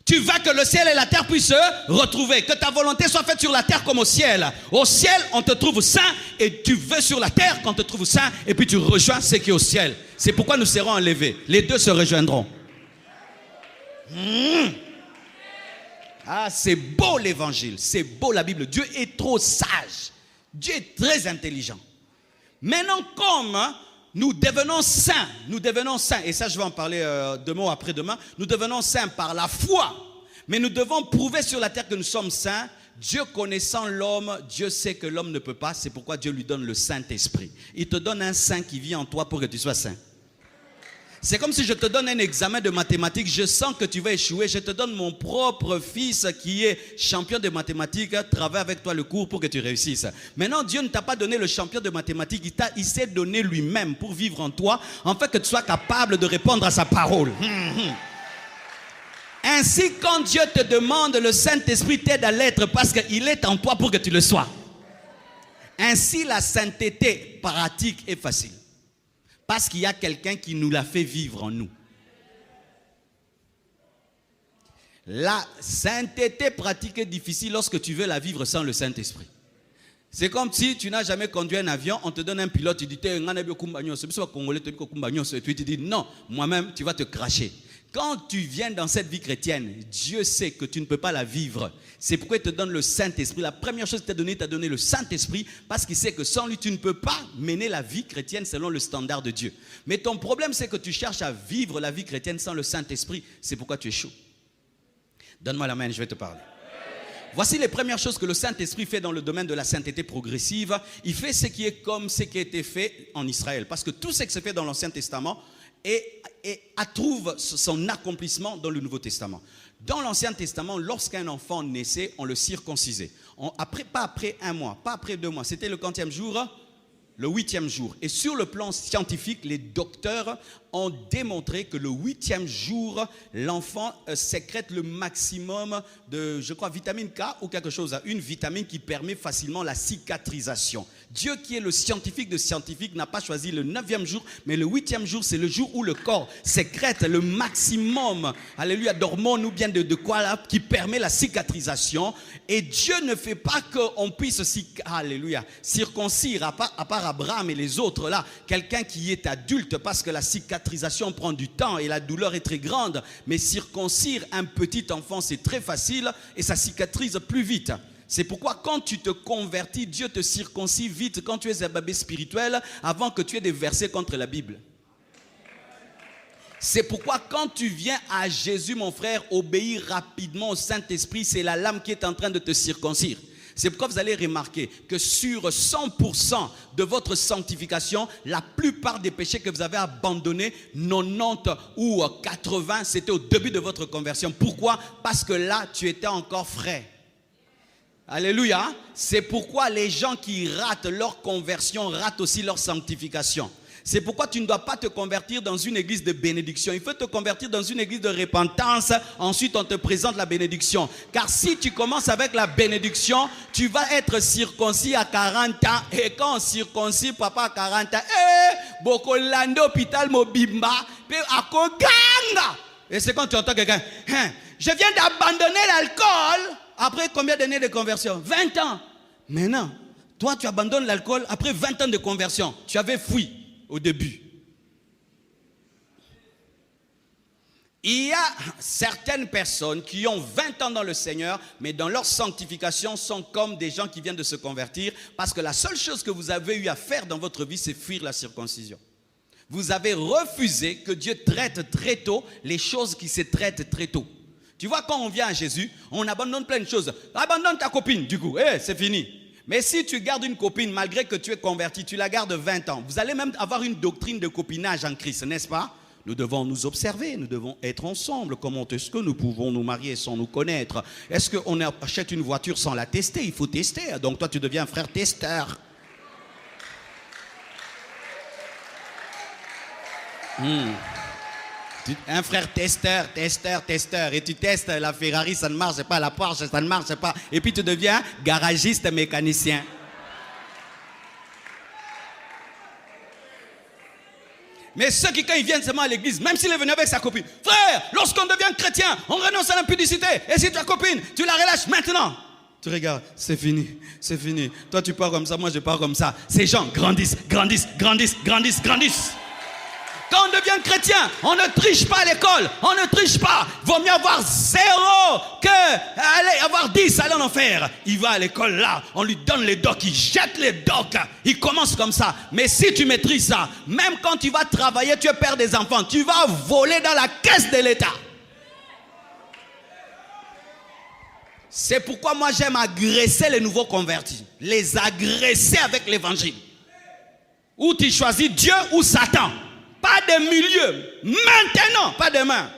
Tu veux que le ciel et la terre puissent se retrouver, que ta volonté soit faite sur la terre comme au ciel. Au ciel, on te trouve saint, et tu veux sur la terre qu'on te trouve saint, et puis tu rejoins ce qui est au ciel. C'est pourquoi nous serons enlevés. Les deux se rejoindront. Ah, c'est beau l'évangile, c'est beau la Bible. Dieu est trop sage. Dieu est très intelligent. Maintenant, comme nous devenons saints, et ça je vais en parler demain ou après-demain, nous devenons saints par la foi, mais nous devons prouver sur la terre que nous sommes saints. Dieu connaissant l'homme, Dieu sait que l'homme ne peut pas, c'est pourquoi Dieu lui donne le Saint-Esprit. Il te donne un saint qui vit en toi pour que tu sois saint. C'est comme si je te donne un examen de mathématiques, je sens que tu vas échouer, je te donne mon propre fils qui est champion de mathématiques, travaille avec toi le cours pour que tu réussisses. Maintenant, Dieu ne t'a pas donné le champion de mathématiques, il s'est donné lui-même pour vivre en toi, en fait que tu sois capable de répondre à sa parole. Ainsi, quand Dieu te demande, le Saint-Esprit t'aide à l'être parce qu'il est en toi pour que tu le sois. Ainsi, la sainteté pratique est facile. Parce qu'il y a quelqu'un qui nous l'a fait vivre en nous. La sainteté pratique est difficile lorsque tu veux la vivre sans le Saint-Esprit. C'est comme si tu n'as jamais conduit un avion, on te donne un pilote, tu dis, et tu dis, non, moi-même, tu vas te cracher. Quand tu viens dans cette vie chrétienne, Dieu sait que tu ne peux pas la vivre. C'est pourquoi il te donne le Saint-Esprit. La première chose qu'il t'a donné le Saint-Esprit parce qu'il sait que sans lui, tu ne peux pas mener la vie chrétienne selon le standard de Dieu. Mais ton problème, c'est que tu cherches à vivre la vie chrétienne sans le Saint-Esprit. C'est pourquoi tu échoues. Donne-moi la main, je vais te parler. Voici les premières choses que le Saint-Esprit fait dans le domaine de la sainteté progressive. Il fait ce qui est comme ce qui a été fait en Israël. Parce que tout ce qui se fait dans l'Ancien Testament trouve son accomplissement dans le Nouveau Testament. Dans l'Ancien Testament, lorsqu'un enfant naissait, on le circoncisait. Pas après 1 mois, pas après 2 mois. C'était le quantième jour? Le 8e jour. Et sur le plan scientifique, les docteurs ont démontré que le 8e jour, l'enfant sécrète le maximum de, je crois, vitamine K ou quelque chose. Une vitamine qui permet facilement la cicatrisation. Dieu qui est le scientifique de scientifiques n'a pas choisi le 9e jour, mais le 8e jour, c'est le jour où le corps sécrète le maximum, alléluia, d'hormones ou bien de quoi là, qui permet la cicatrisation. Et Dieu ne fait pas qu'on puisse, alléluia, circoncire, à part Abraham et les autres là, quelqu'un qui est adulte, parce que la cicatrisation prend du temps et la douleur est très grande. Mais circoncire un petit enfant, c'est très facile et ça cicatrise plus vite. C'est pourquoi quand tu te convertis, Dieu te circoncis vite quand tu es un bébé spirituel avant que tu aies des versets contre la Bible. C'est pourquoi quand tu viens à Jésus, mon frère, obéis rapidement au Saint-Esprit, c'est la lame qui est en train de te circoncire. C'est pourquoi vous allez remarquer que sur 100% de votre sanctification, la plupart des péchés que vous avez abandonnés, 90 ou 80, c'était au début de votre conversion. Pourquoi? Parce que là, tu étais encore frais. Alléluia. C'est pourquoi les gens qui ratent leur conversion ratent aussi leur sanctification. C'est pourquoi tu ne dois pas te convertir dans une église de bénédiction. Il faut te convertir dans une église de repentance. Ensuite, on te présente la bénédiction. Car si tu commences avec la bénédiction, tu vas être circoncis à 40 ans. Et quand on circoncis papa à 40 ans, Bokolando hôpital Mobimba, et c'est quand tu entends quelqu'un, je viens d'abandonner l'alcool. Après combien d'années de conversion? 20 ans. Maintenant, toi tu abandonnes l'alcool après 20 ans de conversion. Tu avais fui au début. Il y a certaines personnes qui ont 20 ans dans le Seigneur, mais dans leur sanctification sont comme des gens qui viennent de se convertir, parce que la seule chose que vous avez eu à faire dans votre vie, c'est fuir la circoncision. Vous avez refusé que Dieu traite très tôt les choses qui se traitent très tôt. Tu vois, quand on vient à Jésus, on abandonne plein de choses. Abandonne ta copine, du coup, c'est fini. Mais si tu gardes une copine, malgré que tu es converti, tu la gardes 20 ans. Vous allez même avoir une doctrine de copinage en Christ, n'est-ce pas? Nous devons nous observer, nous devons être ensemble. Comment est-ce que nous pouvons nous marier sans nous connaître? Est-ce qu'on achète une voiture sans la tester? Il faut tester. Donc toi, tu deviens un frère testeur. Un frère testeur, et tu testes la Ferrari, ça ne marche pas, la Porsche, ça ne marche pas, et puis tu deviens garagiste mécanicien. Mais ceux qui, quand ils viennent seulement à l'église, même s'il est venu avec sa copine, frère, lorsqu'on devient chrétien, on renonce à l'impudicité, et si ta copine, tu la relâches maintenant. Tu regardes, c'est fini, c'est fini. Toi tu pars comme ça, moi je pars comme ça. Ces gens grandissent, grandissent, grandissent, grandissent, grandissent. Quand on devient chrétien, on ne triche pas à l'école, on ne triche pas. Vaut mieux avoir 0 que aller avoir 10, aller en enfer. Il va à l'école là, on lui donne les docs, il jette les docs, il commence comme ça. Mais si tu maîtrises ça, même quand tu vas travailler, tu es père des enfants, tu vas voler dans la caisse de l'État. C'est pourquoi moi j'aime agresser les nouveaux convertis, les agresser avec l'évangile. Ou tu choisis Dieu ou Satan. Pas de milieu. Maintenant, pas demain.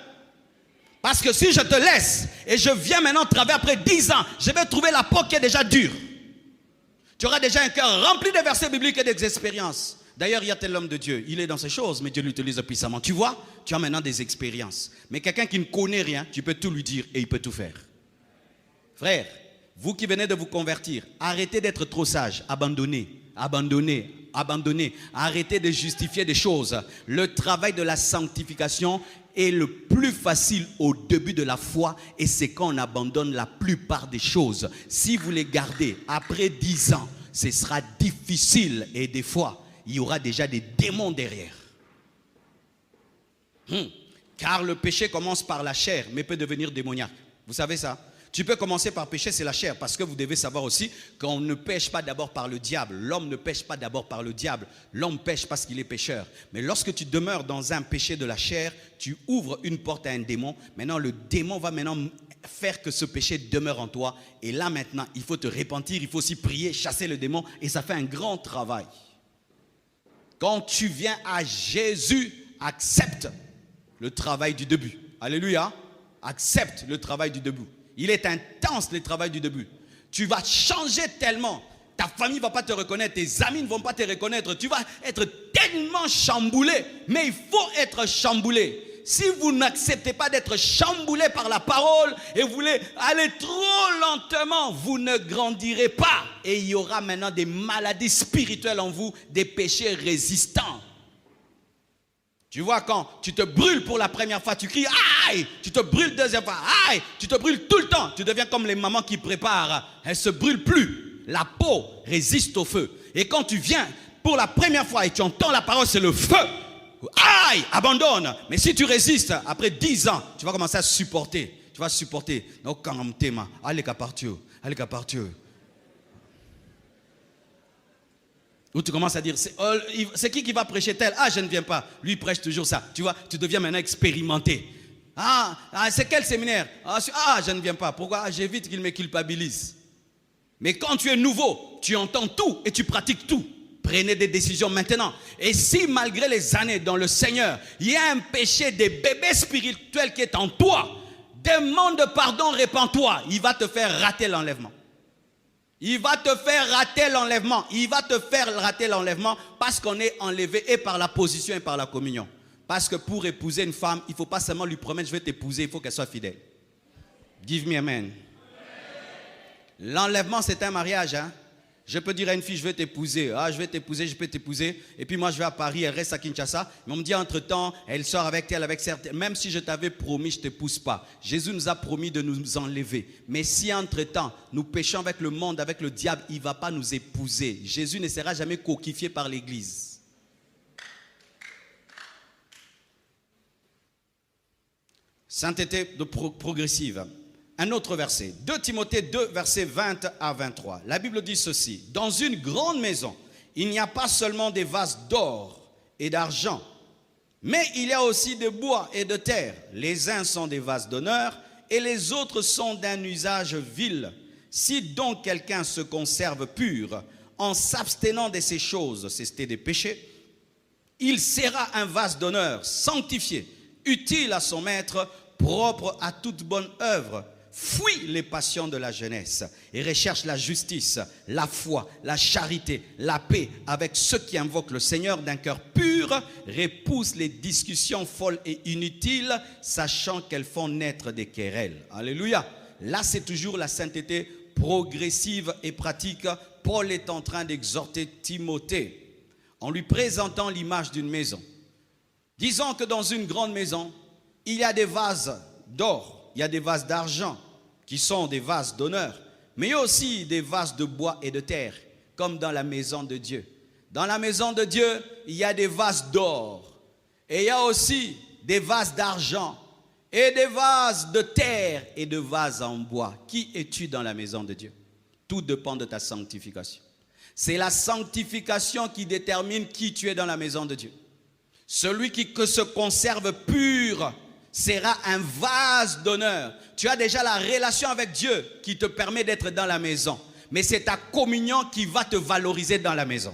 Parce que si je te laisse et je viens maintenant travailler après 10 ans, je vais trouver la peau qui est déjà dure. Tu auras déjà un cœur rempli de versets bibliques et d'expériences. D'ailleurs, il y a tel homme de Dieu, il est dans ces choses, mais Dieu l'utilise puissamment. Tu vois, tu as maintenant des expériences. Mais quelqu'un qui ne connaît rien, tu peux tout lui dire et il peut tout faire. Frère, vous qui venez de vous convertir, arrêtez d'être trop sage, abandonnez. Arrêtez de justifier des choses. Le travail de la sanctification est le plus facile au début de la foi et c'est quand on abandonne la plupart des choses. Si vous les gardez après 10 ans, ce sera difficile et des fois, il y aura déjà des démons derrière. Car le péché commence par la chair mais peut devenir démoniaque. Vous savez ça? Tu peux commencer par pécher, c'est la chair. Parce que vous devez savoir aussi qu'on ne pêche pas d'abord par le diable. L'homme ne pêche pas d'abord par le diable. L'homme pêche parce qu'il est pécheur. Mais lorsque tu demeures dans un péché de la chair, tu ouvres une porte à un démon. Maintenant, le démon va maintenant faire que ce péché demeure en toi. Et là maintenant, il faut te repentir, il faut aussi prier, chasser le démon. Et ça fait un grand travail. Quand tu viens à Jésus, accepte le travail du début. Alléluia. Accepte le travail du début. Il est intense le travail du début. Tu vas changer tellement. Ta famille ne va pas te reconnaître. Tes amis ne vont pas te reconnaître. Tu vas être tellement chamboulé. Mais il faut être chamboulé. Si vous n'acceptez pas d'être chamboulé par la parole et vous voulez aller trop lentement, vous ne grandirez pas. Et il y aura maintenant des maladies spirituelles en vous, des péchés résistants. Tu vois, quand tu te brûles pour la première fois, tu cries « Aïe !» Tu te brûles deuxième fois « Aïe !» Tu te brûles tout le temps. Tu deviens comme les mamans qui préparent. Elles ne se brûlent plus. La peau résiste au feu. Et quand tu viens pour la première fois et tu entends la parole, c'est le feu. Aïe ! Abandonne. Mais si tu résistes, après 10 ans, tu vas commencer à supporter. Tu vas supporter. Donc, quand on t'aime, allez qu'à partir. Allez qu'à partir. Où tu commences à dire, c'est qui va prêcher tel? Ah, je ne viens pas. Lui, il prêche toujours ça. Tu vois, tu deviens maintenant expérimenté. C'est quel séminaire? Je ne viens pas. Pourquoi? J'évite qu'il me culpabilise. Mais quand tu es nouveau, tu entends tout et tu pratiques tout. Prenez des décisions maintenant. Et si malgré les années dans le Seigneur, il y a un péché des bébés spirituels qui est en toi, demande pardon, répands-toi. Il va te faire rater l'enlèvement. Il va te faire rater l'enlèvement. Il va te faire rater l'enlèvement parce qu'on est enlevé et par la position et par la communion. Parce que pour épouser une femme, il ne faut pas seulement lui promettre je vais t'épouser, il faut qu'elle soit fidèle. Give me amen. L'enlèvement, c'est un mariage. Je peux dire à une fille, je vais t'épouser. Je vais t'épouser, je peux t'épouser. Et puis moi, je vais à Paris, elle reste à Kinshasa. Mais on me dit, entre-temps, elle sort avec elle, avec certains. Même si je t'avais promis, je ne t'épouse pas. Jésus nous a promis de nous enlever. Mais si entre-temps, nous péchons avec le monde, avec le diable, il ne va pas nous épouser. Jésus ne sera jamais coquifié par l'Église. Sainteté progressive. Un autre verset, 2 Timothée 2, versets 20 à 23. La Bible dit ceci, dans une grande maison, il n'y a pas seulement des vases d'or et d'argent, mais il y a aussi de bois et de terre. Les uns sont des vases d'honneur et les autres sont d'un usage vil. Si donc quelqu'un se conserve pur en s'abstenant de ces choses, c'est des péchés, il sera un vase d'honneur, sanctifié, utile à son maître, propre à toute bonne œuvre. Fuis les passions de la jeunesse et recherche la justice, la foi, la charité, la paix avec ceux qui invoquent le Seigneur d'un cœur pur. Repousse les discussions folles et inutiles, sachant qu'elles font naître des querelles. Alléluia. Là, c'est toujours la sainteté progressive et pratique. Paul est en train d'exhorter Timothée en lui présentant l'image d'une maison. Disons que dans une grande maison, il y a des vases d'or. Il y a des vases d'argent qui sont des vases d'honneur. Mais il y a aussi des vases de bois et de terre, comme dans la maison de Dieu. Dans la maison de Dieu, il y a des vases d'or. Et il y a aussi des vases d'argent. Et des vases de terre et de vases en bois. Qui es-tu dans la maison de Dieu? Tout dépend de ta sanctification. C'est la sanctification qui détermine qui tu es dans la maison de Dieu. Celui qui se conserve pur sera un vase d'honneur. Tu as déjà la relation avec Dieu qui te permet d'être dans la maison. Mais c'est ta communion qui va te valoriser dans la maison.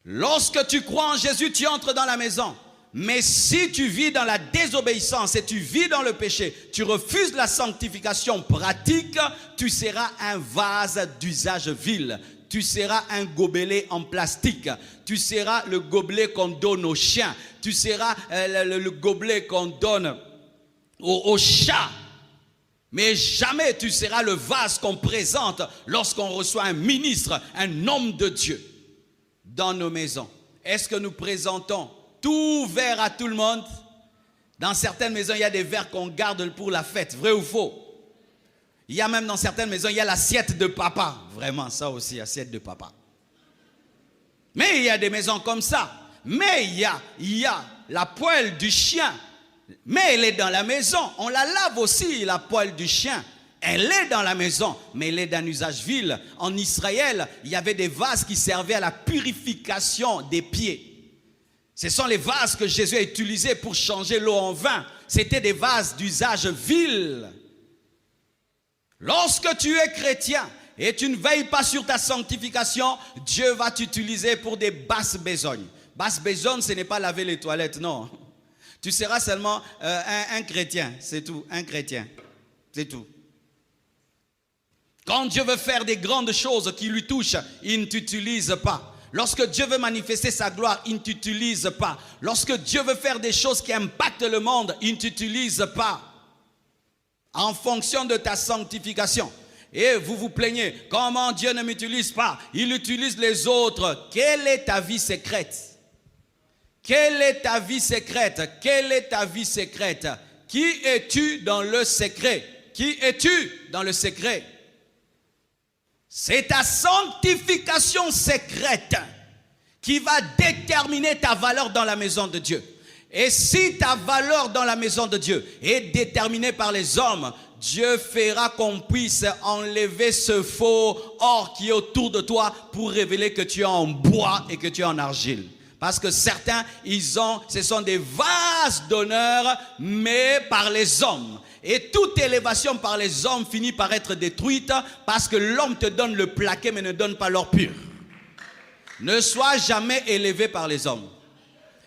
Lorsque tu crois en Jésus, tu entres dans la maison. Mais si tu vis dans la désobéissance et tu vis dans le péché, tu refuses la sanctification pratique, tu seras un vase d'usage vil. Tu seras un gobelet en plastique. Tu seras le gobelet qu'on donne aux chiens. Tu seras le gobelet qu'on donne aux chats. Mais jamais tu seras le vase qu'on présente lorsqu'on reçoit un ministre, un homme de Dieu dans nos maisons. Est-ce que nous présentons tout verre à tout le monde? Dans certaines maisons, il y a des verres qu'on garde pour la fête. Vrai ou faux? Il y a même dans certaines maisons, il y a l'assiette de papa. Vraiment, ça aussi, assiette de papa. Mais il y a des maisons comme ça. Mais il y a la poêle du chien. Mais elle est dans la maison. On la lave aussi, la poêle du chien. Elle est dans la maison, mais elle est d'un usage vil. En Israël, il y avait des vases qui servaient à la purification des pieds. Ce sont les vases que Jésus a utilisés pour changer l'eau en vin. C'était des vases d'usage vil. Lorsque tu es chrétien et tu ne veilles pas sur ta sanctification, Dieu va t'utiliser pour des basses besognes. Basse besogne, ce n'est pas laver les toilettes, non. Tu seras seulement un chrétien, c'est tout, un chrétien, c'est tout. Quand Dieu veut faire des grandes choses qui lui touchent, il ne t'utilise pas. Lorsque Dieu veut manifester sa gloire, il ne t'utilise pas. Lorsque Dieu veut faire des choses qui impactent le monde, il ne t'utilise pas. En fonction de ta sanctification. Et vous vous plaignez, comment Dieu ne m'utilise pas? Il utilise les autres. Quelle est ta vie secrète? Quelle est ta vie secrète? Quelle est ta vie secrète? Qui es-tu dans le secret? Qui es-tu dans le secret? C'est ta sanctification secrète qui va déterminer ta valeur dans la maison de Dieu. Et si ta valeur dans la maison de Dieu est déterminée par les hommes, Dieu fera qu'on puisse enlever ce faux or qui est autour de toi pour révéler que tu es en bois et que tu es en argile. Parce que certains, ce sont des vases d'honneur, mais par les hommes. Et toute élévation par les hommes finit par être détruite parce que l'homme te donne le plaqué mais ne donne pas l'or pur. Ne sois jamais élevé par les hommes.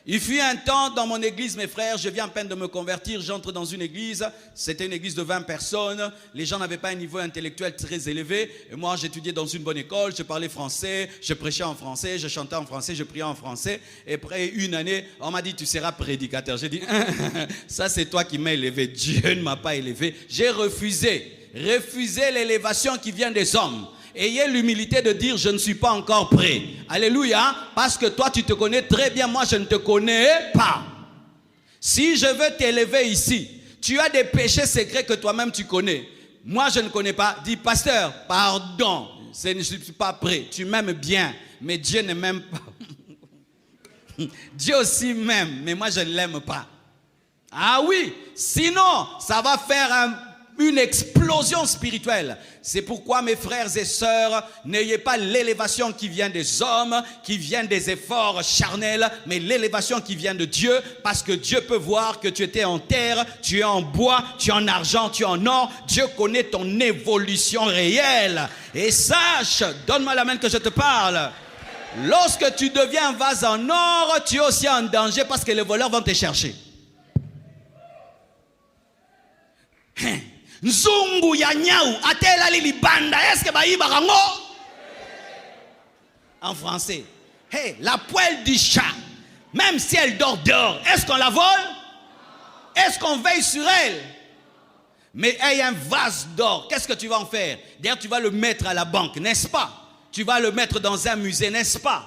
Il fut un temps dans mon église, mes frères, je viens à peine de me convertir, j'entre dans une église, c'était une église de 20 personnes, les gens n'avaient pas un niveau intellectuel très élevé, et moi j'étudiais dans une bonne école, je parlais français, je prêchais en français, je chantais en français, je priais en français, et après une année, on m'a dit tu seras prédicateur. J'ai dit, ça c'est toi qui m'as élevé, Dieu ne m'a pas élevé, j'ai refusé l'élévation qui vient des hommes. Ayez l'humilité de dire je ne suis pas encore prêt. Alléluia. Parce que toi tu te connais très bien, moi je ne te connais pas. Si je veux t'élever ici, tu as des péchés secrets que toi-même tu connais. Moi je ne connais pas. Dis pasteur, pardon, je ne suis pas prêt. Tu m'aimes bien, mais Dieu ne m'aime pas. Dieu aussi m'aime, mais moi je ne l'aime pas. Ah oui, sinon ça va faire une explosion spirituelle. C'est pourquoi mes frères et sœurs, n'ayez pas l'élévation qui vient des hommes, qui vient des efforts charnels, mais l'élévation qui vient de Dieu, parce que Dieu peut voir que tu étais en terre, tu es en bois, tu es en argent, tu es en or. Dieu connaît ton évolution réelle. Et sache, donne-moi la main que je te parle. Lorsque tu deviens un vase en or, tu es aussi en danger parce que les voleurs vont te chercher. Nzungu ya nyau atela li libanda, est-ce que baïba rango? En français, hey, la poêle du chat, même si elle dort dehors, est-ce qu'on la vole? Est-ce qu'on veille sur elle? Mais elle a un vase d'or, qu'est-ce que tu vas en faire? D'ailleurs tu vas le mettre à la banque, n'est-ce pas? Tu vas le mettre dans un musée, n'est-ce pas?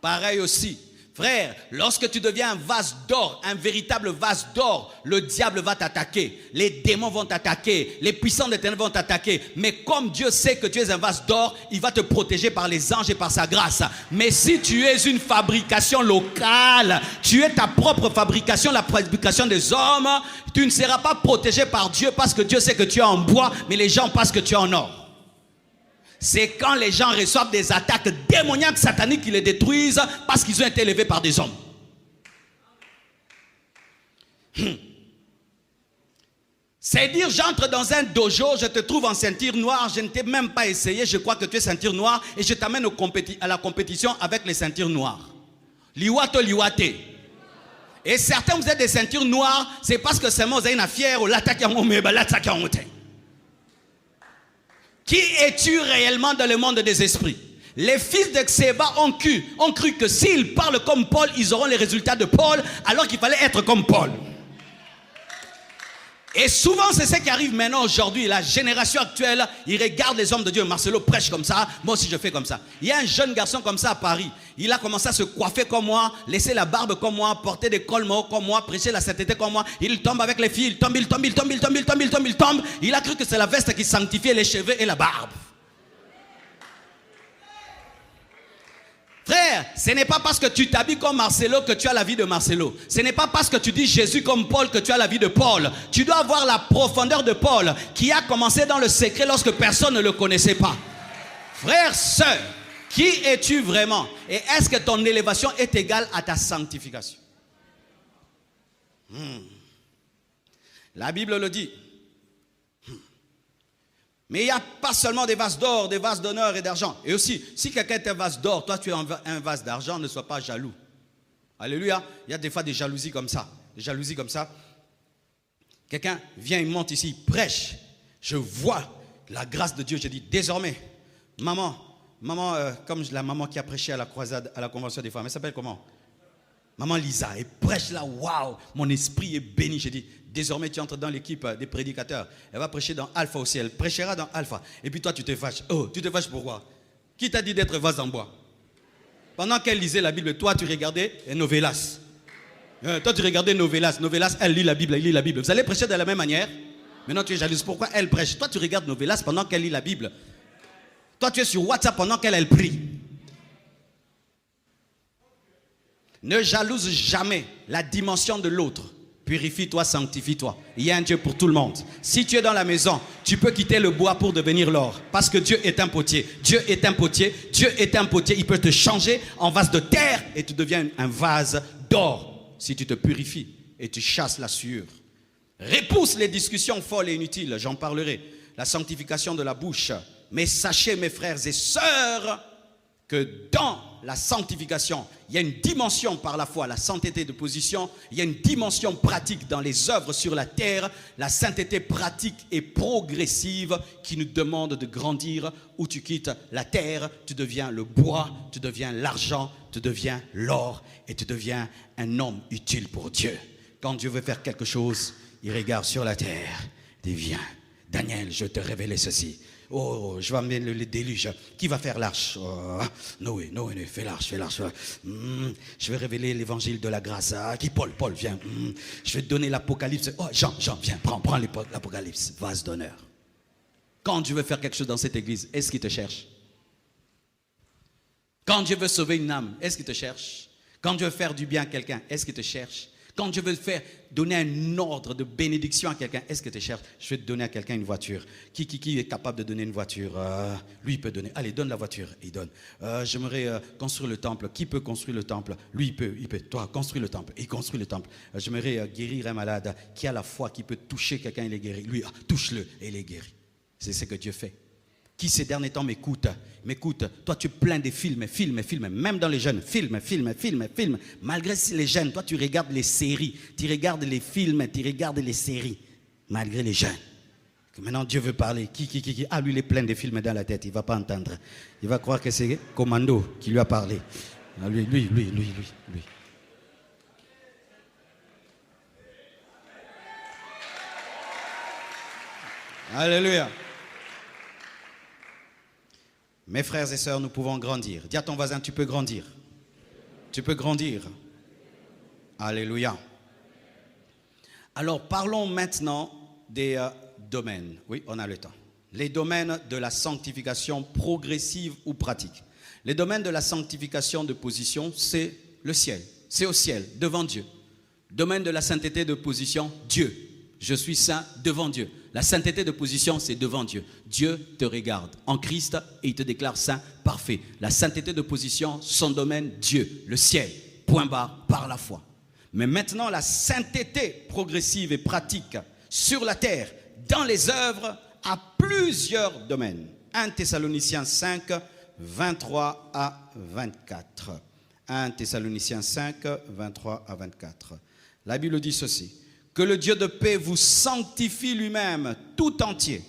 Pareil aussi. Frère, lorsque tu deviens un vase d'or, un véritable vase d'or, le diable va t'attaquer, les démons vont t'attaquer, les puissants des ténèbres vont t'attaquer. Mais comme Dieu sait que tu es un vase d'or, il va te protéger par les anges et par sa grâce. Mais si tu es une fabrication locale, tu es ta propre fabrication, la fabrication des hommes, tu ne seras pas protégé par Dieu parce que Dieu sait que tu es en bois, mais les gens pensent que tu es en or. C'est quand les gens reçoivent des attaques démoniaques, sataniques qui les détruisent parce qu'ils ont été élevés par des hommes. C'est dire j'entre dans un dojo, je te trouve en ceinture noire, je ne t'ai même pas essayé, je crois que tu es ceinture noire et je t'amène à la compétition avec les ceintures noires. Liwato liwate. Et certains, vous êtes des ceintures noires, c'est parce que seulement vous avez une fière ou l'attaque en meba, l'attaque en montagne. Qui es-tu réellement dans le monde des esprits? Les fils de Xéba ont cru que s'ils parlent comme Paul, ils auront les résultats de Paul, alors qu'il fallait être comme Paul. Et souvent, c'est ce qui arrive maintenant aujourd'hui. La génération actuelle, ils regardent les hommes de Dieu. Marcelo prêche comme ça, moi aussi je fais comme ça. Il y a un jeune garçon comme ça à Paris. Il a commencé à se coiffer comme moi, laisser la barbe comme moi, porter des colmos comme moi, prêcher la sainteté comme moi. Il tombe avec les filles, il tombe. Il a cru que c'est la veste qui sanctifiait les cheveux et la barbe. Frère, ce n'est pas parce que tu t'habilles comme Marcelo que tu as la vie de Marcelo. Ce n'est pas parce que tu dis Jésus comme Paul que tu as la vie de Paul. Tu dois avoir la profondeur de Paul qui a commencé dans le secret lorsque personne ne le connaissait pas. Frère, sœur, qui es-tu vraiment? Et est-ce que ton élévation est égale à ta sanctification? La Bible le dit. Mais il n'y a pas seulement des vases d'or, des vases d'honneur et d'argent. Et aussi, si quelqu'un est un vase d'or, toi tu es un vase d'argent, ne sois pas jaloux. Alléluia. Il y a des fois des jalousies comme ça. Des jalousies comme ça. Quelqu'un vient, il monte ici, il prêche. Je vois la grâce de Dieu. Je dis, désormais, maman, comme la maman qui a prêché à la croisade, à la convention des femmes, elle s'appelle comment? Maman Lisa, elle prêche là, waouh, mon esprit est béni. J'ai dit, désormais tu entres dans l'équipe des prédicateurs. Elle va prêcher dans Alpha aussi, elle prêchera dans Alpha. Et puis toi tu te fâches. Oh, tu te fâches pourquoi? Qui t'a dit d'être vase en bois? Pendant qu'elle lisait la Bible, toi tu regardais Novelas. Toi tu regardais Novelas. Novelas, elle lit la Bible, il lit la Bible. Vous allez prêcher de la même manière? Maintenant tu es jalouse. Pourquoi elle prêche? Toi tu regardes Novelas pendant qu'elle lit la Bible. Toi tu es sur WhatsApp pendant qu'elle prie. Ne jalouse jamais la dimension de l'autre. Purifie-toi, sanctifie-toi. Il y a un Dieu pour tout le monde. Si tu es dans la maison, tu peux quitter le bois pour devenir l'or. Parce que Dieu est un potier. Dieu est un potier. Dieu est un potier. Il peut te changer en vase de terre et tu deviens un vase d'or. Si tu te purifies et tu chasses la sueur. Repousse les discussions folles et inutiles. J'en parlerai. La sanctification de la bouche. Mais sachez, mes frères et sœurs, que dans la sanctification, il y a une dimension par la foi, la sainteté de position, il y a une dimension pratique dans les œuvres sur la terre, la sainteté pratique et progressive qui nous demande de grandir. Où tu quittes la terre, tu deviens le bois, tu deviens l'argent, tu deviens l'or et tu deviens un homme utile pour Dieu. Quand Dieu veut faire quelque chose, il regarde sur la terre, il dit viens, Daniel, je te révélais ceci. Oh, je vais amener le déluge. Qui va faire l'arche? Noé, fais l'arche. Je vais révéler l'évangile de la grâce. Qui? Paul, viens. Je vais te donner l'Apocalypse. Oh, Jean, viens, prends l'Apocalypse. Vase d'honneur. Quand Dieu veut faire quelque chose dans cette église, est-ce qu'il te cherche? Quand Dieu veut sauver une âme, est-ce qu'il te cherche? Quand Dieu veut faire du bien à quelqu'un, est-ce qu'il te cherche? Quand Dieu veut donner un ordre de bénédiction à quelqu'un, est-ce que tu cherches? Je vais te donner à quelqu'un une voiture. Qui est capable de donner une voiture? Lui, il peut donner. Allez, donne la voiture. Il donne. J'aimerais construire le temple. Qui peut construire le temple? Lui, il peut. Toi, construis le temple. Il construit le temple. J'aimerais guérir un malade. Qui a la foi, qui peut toucher quelqu'un et il est guéri? Lui, touche-le et il est guéri. C'est ce que Dieu fait. Qui ces derniers temps m'écoute? Toi tu es plein de films, même dans les jeunes, films. Malgré les jeunes, toi tu regardes les séries, tu regardes les films, tu regardes les séries, malgré les jeunes. Maintenant Dieu veut parler. Qui? Ah, lui il est plein de films dans la tête, il ne va pas entendre. Il va croire que c'est Commando qui lui a parlé. Ah, lui. Alléluia. Mes frères et sœurs, nous pouvons grandir. Dis à ton voisin, tu peux grandir. Tu peux grandir. Alléluia. Alors, parlons maintenant des domaines. Oui, on a le temps. Les domaines de la sanctification progressive ou pratique. Les domaines de la sanctification de position, c'est le ciel. C'est au ciel, devant Dieu. Domaine de la sainteté de position, Dieu. Je suis saint devant Dieu. La sainteté de position, c'est devant Dieu. Dieu te regarde en Christ et il te déclare saint, parfait. La sainteté de position, son domaine, Dieu, le ciel, point barre, par la foi. Mais maintenant, la sainteté progressive et pratique sur la terre, dans les œuvres, a plusieurs domaines. 1 Thessaloniciens 5, 23 à 24. 1 Thessaloniciens 5, 23 à 24. La Bible dit ceci. Que le Dieu de paix vous sanctifie lui-même tout entier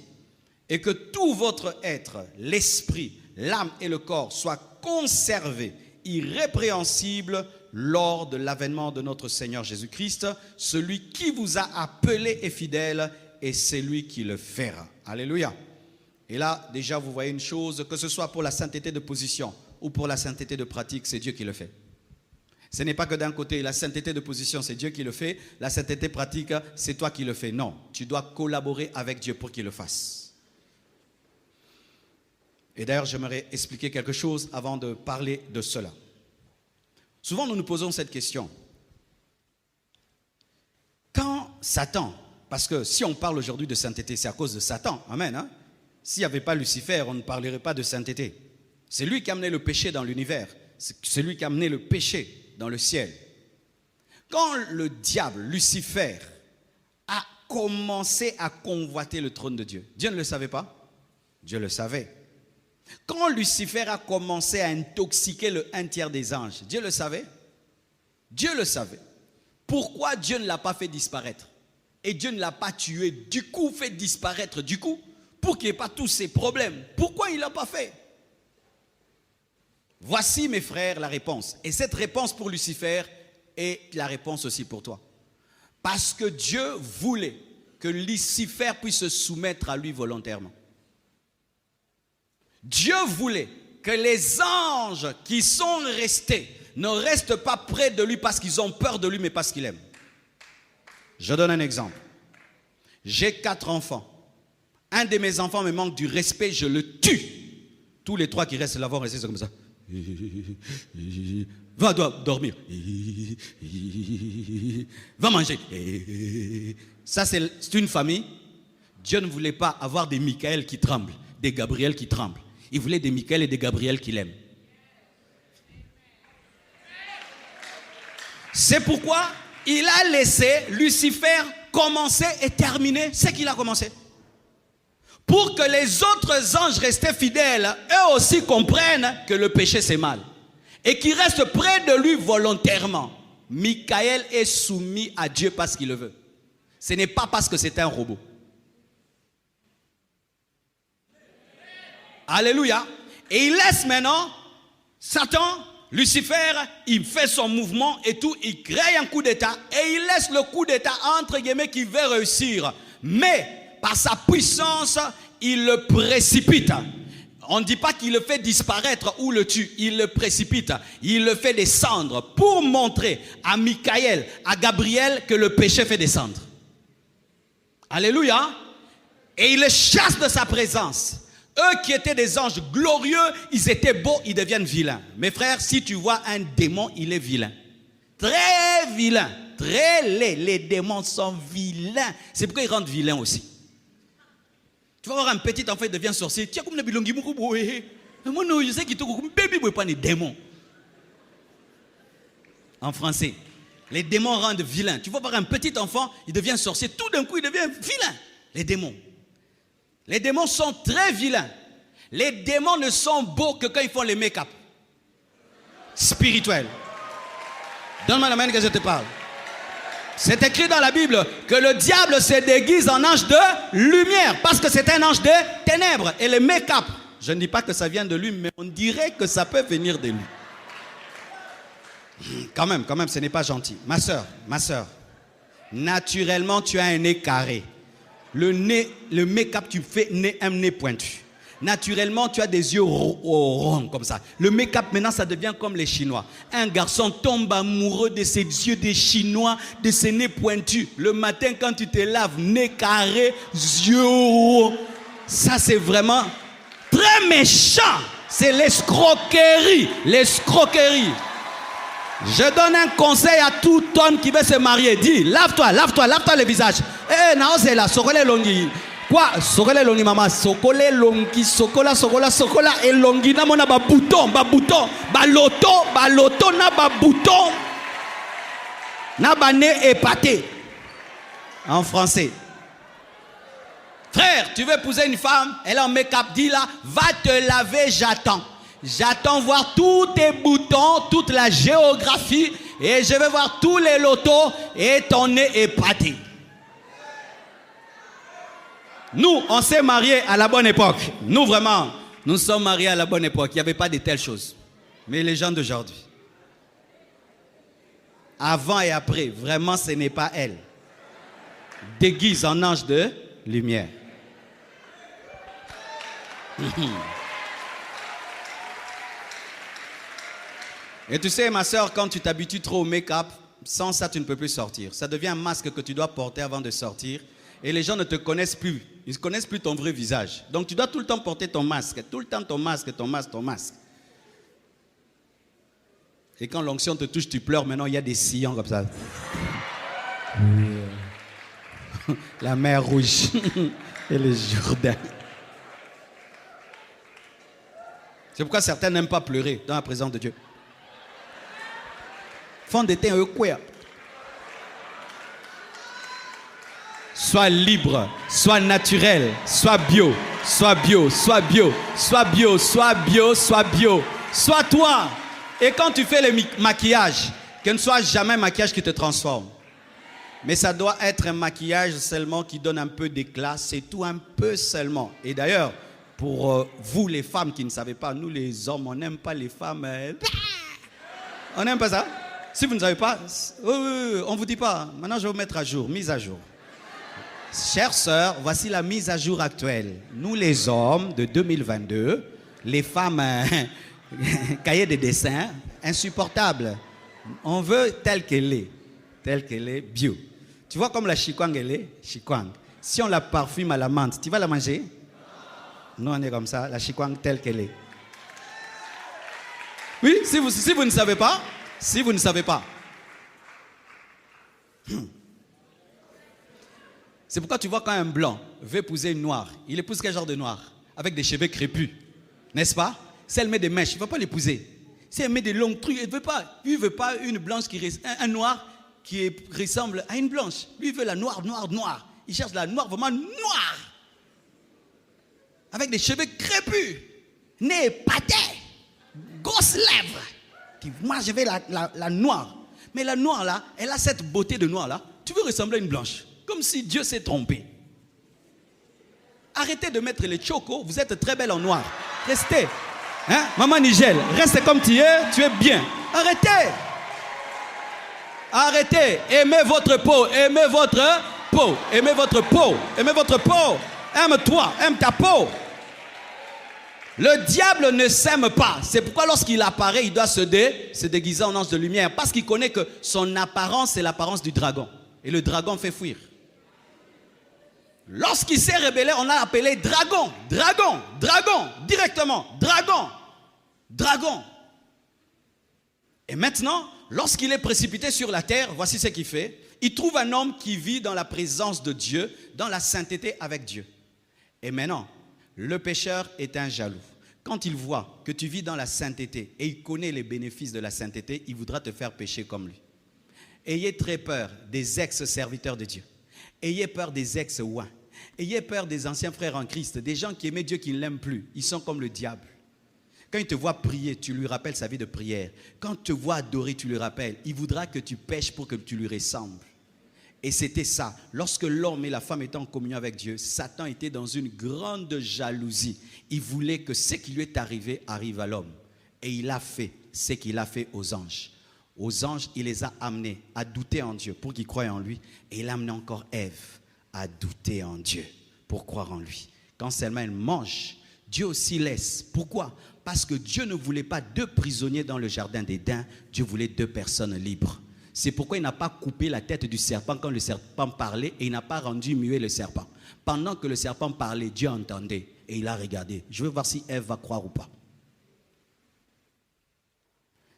et que tout votre être, l'esprit, l'âme et le corps soient conservés irrépréhensibles lors de l'avènement de notre Seigneur Jésus-Christ. Celui qui vous a appelé est fidèle et c'est lui qui le fera. Alléluia. Et là, déjà, vous voyez une chose, que ce soit pour la sainteté de position ou pour la sainteté de pratique, c'est Dieu qui le fait. Ce n'est pas que d'un côté, la sainteté de position, c'est Dieu qui le fait. La sainteté pratique, c'est toi qui le fais. Non, tu dois collaborer avec Dieu pour qu'il le fasse. Et d'ailleurs, j'aimerais expliquer quelque chose avant de parler de cela. Souvent, nous nous posons cette question. Quand Satan, parce que si on parle aujourd'hui de sainteté, c'est à cause de Satan. Amen. Hein? S'il n'y avait pas Lucifer, on ne parlerait pas de sainteté. C'est lui qui a amené le péché dans l'univers. C'est lui qui a amené le péché dans le ciel. Quand le diable, Lucifer, a commencé à convoiter le trône de Dieu, Dieu ne le savait pas? Dieu le savait. Quand Lucifer a commencé à intoxiquer le 1/3 des anges, Dieu le savait? Dieu le savait. Pourquoi Dieu ne l'a pas fait disparaître? Et Dieu ne l'a pas tué, du coup fait disparaître, du coup, pour qu'il n'y ait pas tous ces problèmes. Pourquoi il ne l'a pas fait? Voici, mes frères, la réponse. Et cette réponse pour Lucifer est la réponse aussi pour toi. Parce que Dieu voulait que Lucifer puisse se soumettre à lui volontairement. Dieu voulait que les anges qui sont restés ne restent pas près de lui parce qu'ils ont peur de lui, mais parce qu'ils aiment. Je donne un exemple. J'ai 4 enfants. Un de mes enfants me manque du respect, je le tue. Tous les 3 qui restent là vont rester comme ça. Va dormir. Va manger. Ça, c'est une famille. Dieu ne voulait pas avoir des Michael qui tremblent, des Gabriel qui tremblent. Il voulait des Michael et des Gabriel qui l'aiment. C'est pourquoi il a laissé Lucifer commencer et terminer ce qu'il a commencé. Pour que les autres anges restés fidèles, eux aussi comprennent que le péché c'est mal. Et qu'ils restent près de lui volontairement. Michael est soumis à Dieu parce qu'il le veut. Ce n'est pas parce que c'est un robot. Alléluia. Et il laisse maintenant Satan, Lucifer, il fait son mouvement et tout, il crée un coup d'état et il laisse le coup d'état entre guillemets qui veut réussir. Mais par sa puissance, il le précipite. On ne dit pas qu'il le fait disparaître ou le tue, il le précipite. Il le fait descendre pour montrer à Michael, à Gabriel que le péché fait descendre. Alléluia. Et il les chasse de sa présence. Eux qui étaient des anges glorieux, ils étaient beaux, ils deviennent vilains. Mes frères, si tu vois un démon, il est vilain. Très vilain. Très laid. Les démons sont vilains. C'est pourquoi ils rendent vilains aussi. Tu vas voir un petit enfant, il devient sorcier. Tu as comme bilongi moi non, je sais qu'il te baby boy pas des démons. En français, les démons rendent vilains. Tu vas voir un petit enfant, il devient sorcier. Tout d'un coup, il devient vilain. Les démons. Les démons sont très vilains. Les démons ne sont beaux que quand ils font les make-up. Spirituels. Donne-moi la main que je te parle. C'est écrit dans la Bible que le diable se déguise en ange de lumière parce que c'est un ange de ténèbres. Et le make-up, je ne dis pas que ça vient de lui, mais on dirait que ça peut venir de lui. Quand même, ce n'est pas gentil. Ma soeur, naturellement, tu as un nez carré. Le make-up, tu fais un nez pointu. Naturellement, tu as des yeux ronds comme ça. Le make-up, maintenant, ça devient comme les Chinois. Un garçon tombe amoureux de ses yeux des Chinois, de ses nez pointus. Le matin, quand tu te laves, nez carré, yeux ronds. Ça, c'est vraiment très méchant. C'est l'escroquerie. L'escroquerie. Je donne un conseil à tout homme qui veut se marier. Dis, lave-toi le visage. Eh, non, c'est là, sokole longi. Quoi? Sokole longi, maman. Sokole longi, sokola, et longi, na mona ba bouton, ba loto, na ba bouton. Na ba nez épaté. En français. Frère, tu veux épouser une femme, elle est en make-up, dis là, va te laver, j'attends. J'attends voir tous tes boutons, toute la géographie, et je vais voir tous les lotos et ton nez épaté. Nous, on s'est mariés à la bonne époque. Nous, vraiment, nous sommes mariés à la bonne époque. Il n'y avait pas de telles choses. Mais les gens d'aujourd'hui, avant et après, vraiment, ce n'est pas elle. Déguise en ange de lumière. Et tu sais, ma soeur, quand tu t'habitues trop au make-up, sans ça, tu ne peux plus sortir. Ça devient un masque que tu dois porter avant de sortir. Et les gens ne te connaissent plus. Ils ne connaissent plus ton vrai visage. Donc, tu dois tout le temps porter ton masque. Tout le temps ton masque, ton masque, ton masque. Et quand l'onction te touche, tu pleures. Maintenant, il y a des sillons comme ça. La mer Rouge et le Jourdain. C'est pourquoi certains n'aiment pas pleurer dans la présence de Dieu. Fond de teint, quoi? Sois libre, sois naturel, sois bio, sois bio, sois bio, sois bio, sois bio, sois bio. Sois toi. Et quand tu fais le maquillage, que ne soit jamais un maquillage qui te transforme. Mais ça doit être un maquillage seulement qui donne un peu d'éclat. C'est tout, un peu seulement. Et d'ailleurs, pour vous les femmes qui ne savez pas, nous les hommes, on n'aime pas les femmes. On n'aime pas ça. Si vous ne savez pas, on ne vous dit pas. Maintenant, je vais vous mettre à jour, mise à jour. Chères sœurs, voici la mise à jour actuelle. Nous les hommes de 2022, les femmes, cahiers de dessin, insupportables. On veut telle qu'elle est, bio. Tu vois comme la chikwang elle est, chikwang. Si on la parfume à la menthe, tu vas la manger? Nous on est comme ça, la chikwang telle qu'elle est. Oui, si vous ne savez pas, si vous ne savez pas. C'est pourquoi tu vois quand un blanc veut épouser une noire, il épouse quel genre de noir? Avec des cheveux crépus, n'est-ce pas? Si elle met des mèches, il ne va pas l'épouser. Si elle met des longs trucs, il ne veut pas une blanche un noir qui ressemble à une blanche. Lui, il veut la noire. Il cherche la noire vraiment noire. Avec des cheveux crépus, nez épaté, grosses lèvres. Moi, je veux la noire. Mais la noire là, elle a cette beauté de noir là. Tu veux ressembler à une blanche. Comme si Dieu s'est trompé. Arrêtez de mettre les chocos. Vous êtes très belle en noir. Restez. Hein? Maman Nigel, reste comme tu es bien. Arrêtez. Arrêtez. Aimez votre peau. Aimez votre peau. Aimez votre peau. Aimez votre peau. Aime-toi. Aime ta peau. Le diable ne s'aime pas. C'est pourquoi lorsqu'il apparaît, il doit se déguiser en ange de lumière. Parce qu'il connaît que son apparence, c'est l'apparence du dragon. Et le dragon fait fuir. Lorsqu'il s'est rebellé, on l'a appelé dragon. Dragon. Dragon. Directement. Dragon. Dragon. Et maintenant, lorsqu'il est précipité sur la terre, voici ce qu'il fait. Il trouve un homme qui vit dans la présence de Dieu, dans la sainteté avec Dieu. Et maintenant, le pécheur est un jaloux. Quand il voit que tu vis dans la sainteté et il connaît les bénéfices de la sainteté, il voudra te faire pécher comme lui. Ayez très peur des ex-serviteurs de Dieu. Ayez peur des ex-ouins. Ayez peur des anciens frères en Christ, des gens qui aimaient Dieu, qui ne l'aiment plus. Ils sont comme le diable. Quand il te voit prier, tu lui rappelles sa vie de prière. Quand il te voit adorer, tu lui rappelles. Il voudra que tu pêches pour que tu lui ressembles. Et c'était ça. Lorsque l'homme et la femme étaient en communion avec Dieu, Satan était dans une grande jalousie. Il voulait que ce qui lui est arrivé arrive à l'homme. Et il a fait ce qu'il a fait aux anges. Aux anges, il les a amenés à douter en Dieu pour qu'ils croient en lui. Et il a amené encore Ève à douter en Dieu pour croire en lui. Quand seulement elle mange, Dieu aussi laisse. Pourquoi? Parce que Dieu ne voulait pas 2 prisonniers dans le jardin d'Éden. Dieu voulait 2 personnes libres. C'est pourquoi il n'a pas coupé la tête du serpent quand le serpent parlait et il n'a pas rendu muet le serpent. Pendant que le serpent parlait, Dieu entendait et il a regardé. Je veux voir si Ève va croire ou pas.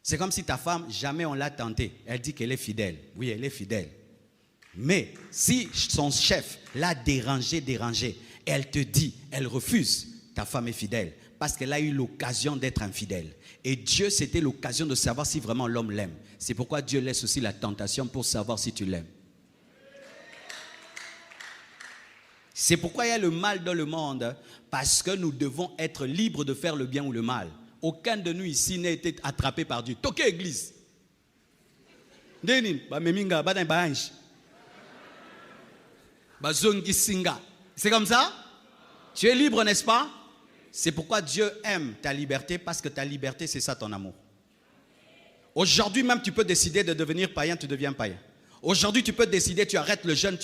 C'est comme si ta femme, jamais on l'a tentée. Elle dit qu'elle est fidèle. Oui, elle est fidèle. Mais si son chef l'a dérangé, et elle te dit, elle refuse, ta femme est fidèle. Parce qu'elle a eu l'occasion d'être infidèle. Et Dieu, c'était l'occasion de savoir si vraiment l'homme l'aime. C'est pourquoi Dieu laisse aussi la tentation pour savoir si tu l'aimes. C'est pourquoi il y a le mal dans le monde. Parce que nous devons être libres de faire le bien ou le mal. Aucun de nous ici n'a été attrapé par Dieu. Toqué église. C'est comme ça? Tu es libre, n'est-ce pas? C'est pourquoi Dieu aime ta liberté, parce que ta liberté, c'est ça ton amour. Aujourd'hui même, tu peux décider de devenir païen, tu deviens païen. Aujourd'hui, tu peux décider, tu arrêtes le jeûne,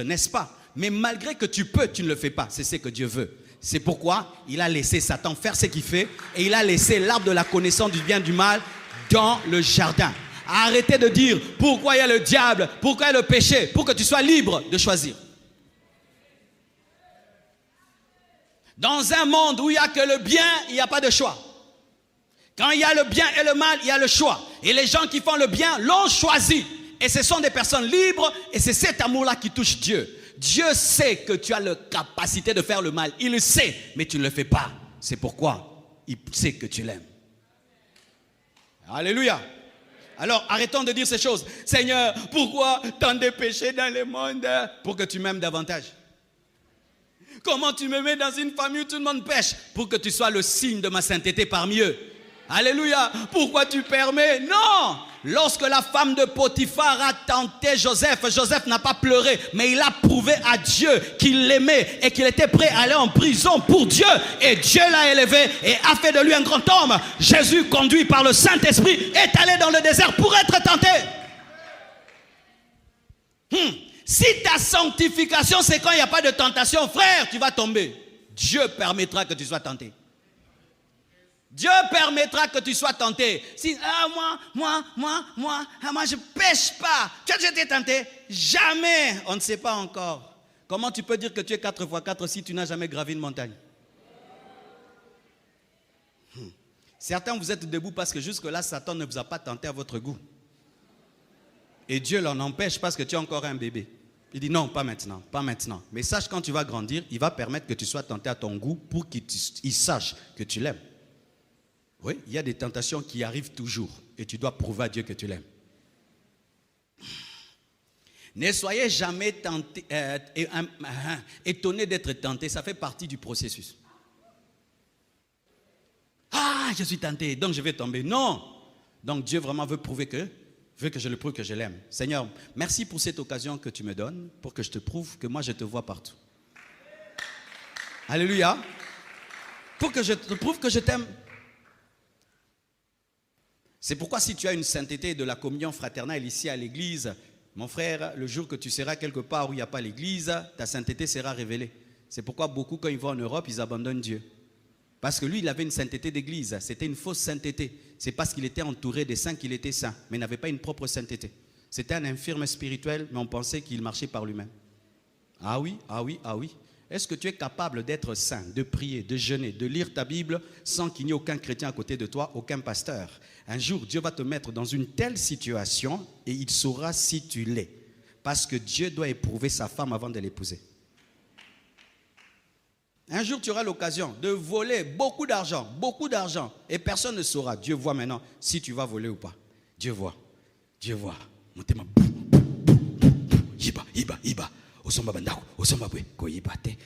n'est-ce pas? Mais malgré que tu peux, tu ne le fais pas. C'est ce que Dieu veut. C'est pourquoi il a laissé Satan faire ce qu'il fait et il a laissé l'arbre de la connaissance du bien et du mal dans le jardin. Arrêtez de dire pourquoi il y a le diable, pourquoi il y a le péché, pour que tu sois libre de choisir. Dans un monde où il n'y a que le bien, il n'y a pas de choix. Quand il y a le bien et le mal, il y a le choix. Et les gens qui font le bien l'ont choisi. Et ce sont des personnes libres et c'est cet amour-là qui touche Dieu. Dieu sait que tu as la capacité de faire le mal. Il le sait, mais tu ne le fais pas. C'est pourquoi il sait que tu l'aimes. Alléluia. Alors arrêtons de dire ces choses. Seigneur, pourquoi tant de péchés dans le monde? Pour que tu m'aimes davantage. Comment tu me mets dans une famille où tout le monde pêche? Pour que tu sois le signe de ma sainteté parmi eux. Alléluia. Pourquoi tu permets? Non. Lorsque la femme de Potiphar a tenté Joseph, Joseph n'a pas pleuré, mais il a prouvé à Dieu qu'il l'aimait et qu'il était prêt à aller en prison pour Dieu. Et Dieu l'a élevé et a fait de lui un grand homme. Jésus, conduit par le Saint-Esprit, est allé dans le désert pour être tenté. Si ta sanctification, c'est quand il n'y a pas de tentation, frère, tu vas tomber. Dieu permettra que tu sois tenté. Dieu permettra que tu sois tenté. Si, moi, je pêche pas. Tu as déjà été tenté? Jamais. On ne sait pas encore. Comment tu peux dire que tu es 4x4 si tu n'as jamais gravi une montagne? Certains, vous êtes debout parce que jusque-là, Satan ne vous a pas tenté à votre goût. Et Dieu l'en empêche parce que tu es encore un bébé. Il dit non, pas maintenant, pas maintenant. Mais sache, quand tu vas grandir, il va permettre que tu sois tenté à ton goût pour qu'il sache que tu l'aimes. Oui, il y a des tentations qui arrivent toujours et tu dois prouver à Dieu que tu l'aimes. Ne soyez jamais tenté, étonné d'être tenté, ça fait partie du processus. Ah, je suis tenté, donc je vais tomber. Non. Donc Dieu vraiment veut que je le prouve que je l'aime. Seigneur, merci pour cette occasion que tu me donnes pour que je te prouve que moi je te vois partout. Alléluia. Pour que je te prouve que je t'aime. C'est pourquoi si tu as une sainteté de la communion fraternelle ici à l'église, mon frère, le jour que tu seras quelque part où il n'y a pas l'église, ta sainteté sera révélée. C'est pourquoi beaucoup, quand ils vont en Europe, ils abandonnent Dieu. Parce que lui, il avait une sainteté d'église. C'était une fausse sainteté. C'est parce qu'il était entouré des saints qu'il était saint, mais il n'avait pas une propre sainteté. C'était un infirme spirituel, mais on pensait qu'il marchait par lui-même. Ah oui, ah oui, ah oui. Est-ce que tu es capable d'être saint, de prier, de jeûner, de lire ta Bible sans qu'il n'y ait aucun chrétien à côté de toi, aucun pasteur? Un jour, Dieu va te mettre dans une telle situation et il saura si tu l'es. Parce que Dieu doit éprouver sa femme avant de l'épouser. Un jour, tu auras l'occasion de voler beaucoup d'argent, et personne ne saura. Dieu voit maintenant si tu vas voler ou pas. Dieu voit. Dieu voit. Iba. Osomba bandako, osomba bwe, koyibate.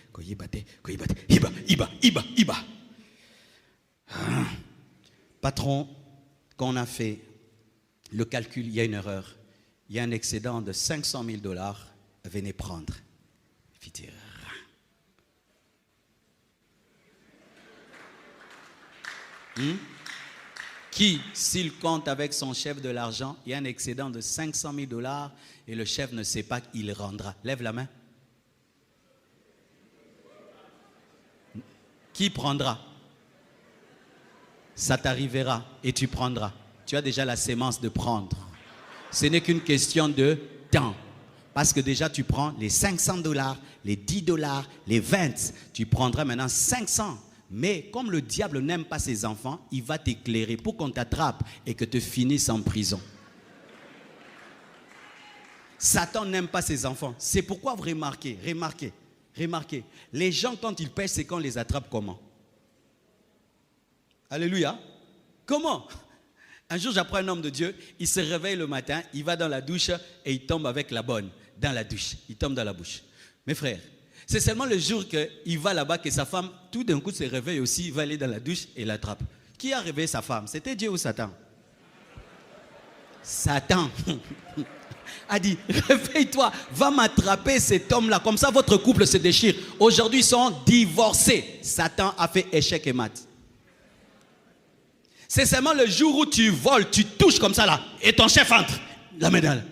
Iba. Patron, quand on a fait le calcul, il y a une erreur. Il y a un excédent de 500 000 $. Venez prendre. Qui, s'il compte avec son chef de l'argent, il y a un excédent de 500 000 $ et le chef ne sait pas qu'il rendra. Lève la main. Qui prendra? Ça t'arrivera et tu prendras. Tu as déjà la sémence de prendre. Ce n'est qu'une question de temps. Parce que déjà tu prends les 500 $, les 10 $, les 20. Tu prendras maintenant 500. Mais comme le diable n'aime pas ses enfants, il va t'éclairer pour qu'on t'attrape et que tu finisses en prison. Satan n'aime pas ses enfants. C'est pourquoi vous remarquez. Les gens, quand ils pêchent, c'est quand on les attrape comment? Alléluia. Comment? Un jour, j'apprends un homme de Dieu, il se réveille le matin, il va dans la douche et il tombe avec la bonne. Dans la douche, il tombe dans la bouche. Mes frères, c'est seulement le jour qu'il va là-bas que sa femme, tout d'un coup, se réveille aussi, va aller dans la douche et l'attrape. Qui a réveillé sa femme? C'était Dieu ou Satan? Satan a dit, réveille-toi, va m'attraper cet homme-là. Comme ça, votre couple se déchire. Aujourd'hui, ils sont divorcés. Satan a fait échec et mat. C'est seulement le jour où tu voles, tu touches comme ça là, et ton chef entre. La médaille.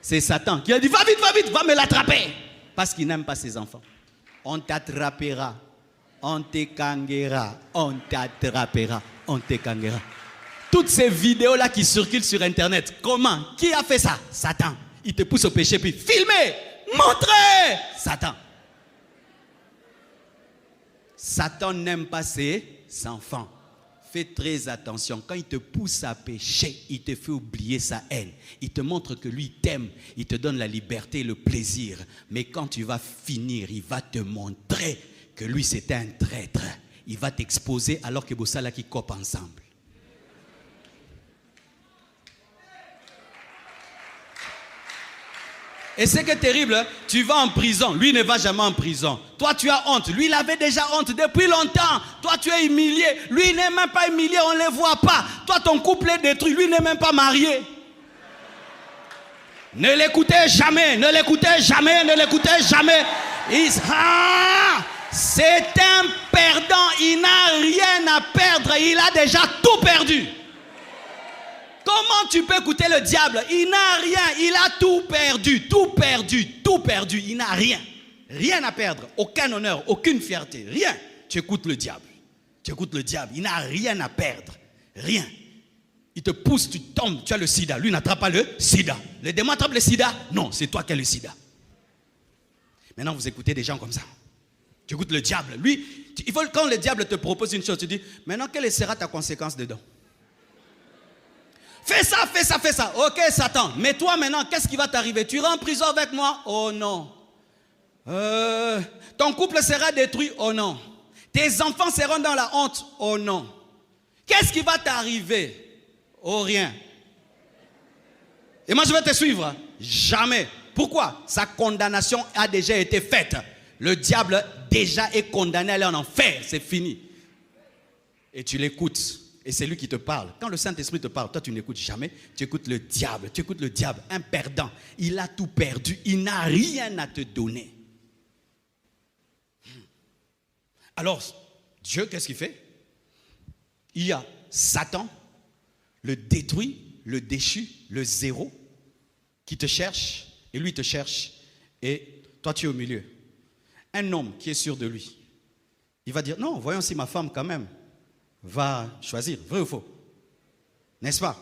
C'est Satan qui a dit, va vite, va me l'attraper. Parce qu'il n'aime pas ses enfants. On t'attrapera, on te kanguera, on t'attrapera, on te kanguera. Toutes ces vidéos-là qui circulent sur Internet, comment? Qui a fait ça? Satan. Il te pousse au péché, puis filmez, montrez. Satan. Satan n'aime pas ses enfants. Fais très attention. Quand il te pousse à pécher, il te fait oublier sa haine. Il te montre que lui t'aime. Il te donne la liberté et le plaisir. Mais quand tu vas finir, il va te montrer que lui c'était un traître. Il va t'exposer alors que Bossala qui copent ensemble. Et c'est que terrible, hein? Tu vas en prison, lui ne va jamais en prison. Toi tu as honte, lui il avait déjà honte depuis longtemps. Toi tu es humilié, lui il n'est même pas humilié, on ne le voit pas. Toi ton couple est détruit, lui n'est même pas marié. Ne l'écoutez jamais, ne l'écoutez jamais, ne l'écoutez jamais. C'est un perdant, il n'a rien à perdre, il a déjà tout perdu. Comment tu peux écouter le diable? Il n'a rien, il a tout perdu, tout perdu, tout perdu. Il n'a rien, rien à perdre, aucun honneur, aucune fierté, rien. Tu écoutes le diable, il n'a rien à perdre, rien. Il te pousse, tu tombes, tu as le sida. Lui n'attrape pas le sida. Le démon attrape le sida? Non, c'est toi qui as le sida. Maintenant vous écoutez des gens comme ça. Tu écoutes le diable. Lui, il faut quand le diable te propose une chose, tu dis, maintenant quelle sera ta conséquence dedans? Fais ça, fais ça, fais ça. Ok, Satan. Mais toi maintenant, qu'est-ce qui va t'arriver? Tu iras en prison avec moi? Oh non. Ton couple sera détruit? Oh non. Tes enfants seront dans la honte? Oh non. Qu'est-ce qui va t'arriver? Oh rien. Et moi je vais te suivre? Jamais. Pourquoi? Sa condamnation a déjà été faite. Le diable déjà est condamné à aller en enfer. C'est fini. Et tu l'écoutes. Et c'est lui qui te parle. Quand le Saint-Esprit te parle, toi tu n'écoutes jamais. Tu écoutes le diable. Tu écoutes le diable. Un perdant. Il a tout perdu. Il n'a rien à te donner. Alors, Dieu, qu'est-ce qu'il fait? Il y a Satan, le détruit, le déchu, le zéro, qui te cherche. Et lui te cherche. Et toi tu es au milieu. Un homme qui est sûr de lui, il va dire, non, voyons si ma femme quand même va choisir, vrai ou faux? N'est-ce pas?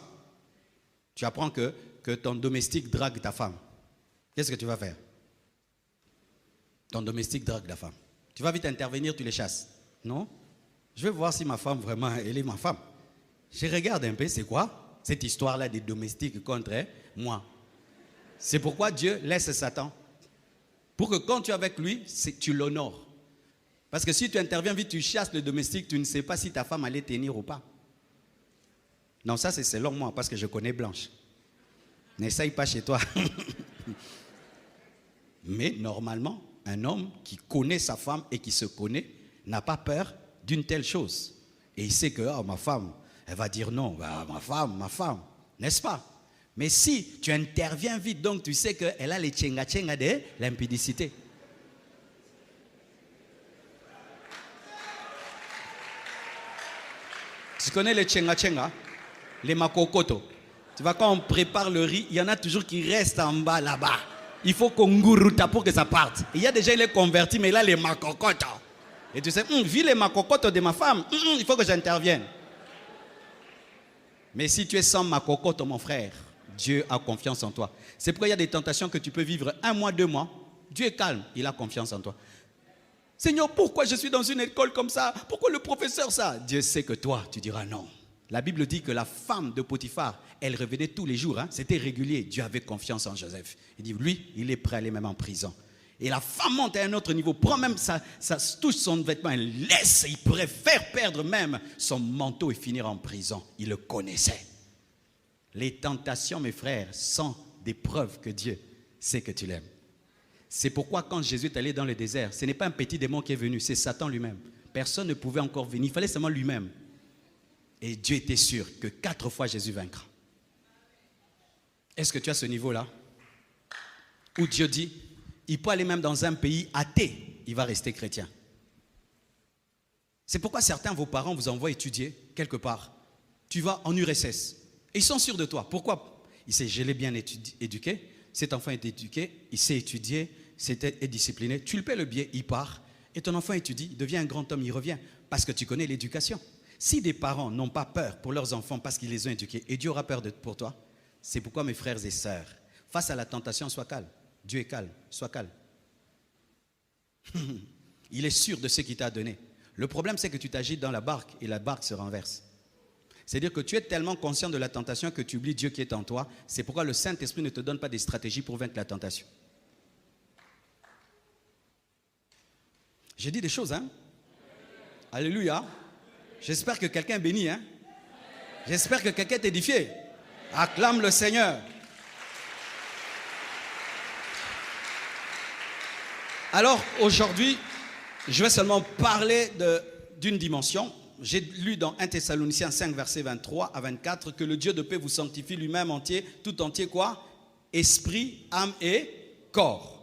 Tu apprends que ton domestique drague ta femme. Qu'est-ce que tu vas faire? Ton domestique drague ta femme. Tu vas vite intervenir, tu les chasses. Non? Je vais voir si ma femme vraiment, elle est ma femme. Je regarde un peu, c'est quoi cette histoire-là des domestiques contre moi? C'est pourquoi Dieu laisse Satan. Pour que quand tu es avec lui, tu l'honores. Parce que si tu interviens vite, tu chasses le domestique, tu ne sais pas si ta femme allait tenir ou pas. Non, ça c'est selon moi, parce que je connais Blanche. N'essaye pas chez toi. Mais normalement, un homme qui connaît sa femme et qui se connaît n'a pas peur d'une telle chose. Et il sait que ma femme, elle va dire non, ma femme, n'est-ce pas? Mais si tu interviens vite, donc tu sais qu'elle a les tchenga-tchenga de l'impudicité. Tu connais les tchenga-tchenga? Les makokoto. Tu vois, quand on prépare le riz, il y en a toujours qui restent en bas là-bas. Il faut qu'on gourouta pour que ça parte. Il y a déjà, il est converti, mais il a les makokoto. Et tu sais, vu les makokoto de ma femme, il faut que j'intervienne. Mais si tu es sans makokoto, mon frère, Dieu a confiance en toi. C'est pourquoi il y a des tentations que tu peux vivre 1 mois, 2 mois. Dieu est calme, il a confiance en toi. Seigneur, pourquoi je suis dans une école comme ça? Pourquoi le professeur ça? Dieu sait que toi, tu diras non. La Bible dit que la femme de Potiphar, elle revenait tous les jours. C'était régulier. Dieu avait confiance en Joseph. Il dit, lui, il est prêt à aller même en prison. Et la femme monte à un autre niveau, prend même ça touche son vêtement, elle laisse, il pourrait faire perdre même son manteau et finir en prison. Il le connaissait. Les tentations, mes frères, sont des preuves que Dieu sait que tu l'aimes. C'est pourquoi quand Jésus est allé dans le désert, ce n'est pas un petit démon qui est venu, c'est Satan lui-même. Personne ne pouvait encore venir, il fallait seulement lui-même. Et Dieu était sûr que 4 fois Jésus vaincra. Est-ce que tu as ce niveau-là? Où Dieu dit, il peut aller même dans un pays athée, il va rester chrétien. C'est pourquoi certains, vos parents vous envoient étudier quelque part. Tu vas en URSS. Et ils sont sûrs de toi. Pourquoi? Il sait, je l'ai bien éduqué. Cet enfant est éduqué, il sait étudier, est discipliné. Tu le paies le billet, il part. Et ton enfant étudie, il devient un grand homme, il revient. Parce que tu connais l'éducation. Si des parents n'ont pas peur pour leurs enfants parce qu'ils les ont éduqués, et Dieu aura peur pour toi, c'est pourquoi mes frères et sœurs, face à la tentation, sois calme. Dieu est calme, sois calme. Il est sûr de ce qu'il t'a donné. Le problème, c'est que tu t'agites dans la barque et la barque se renverse. C'est-à-dire que tu es tellement conscient de la tentation que tu oublies Dieu qui est en toi. C'est pourquoi le Saint-Esprit ne te donne pas des stratégies pour vaincre la tentation. J'ai dit des choses, hein? Alléluia. J'espère que quelqu'un est béni, hein? J'espère que quelqu'un est édifié. Acclame le Seigneur. Alors, aujourd'hui, je vais seulement parler d'une dimension. J'ai lu dans 1 Thessaloniciens 5, versets 23 à 24, que le Dieu de paix vous sanctifie lui-même entier, tout entier quoi? Esprit, âme et corps.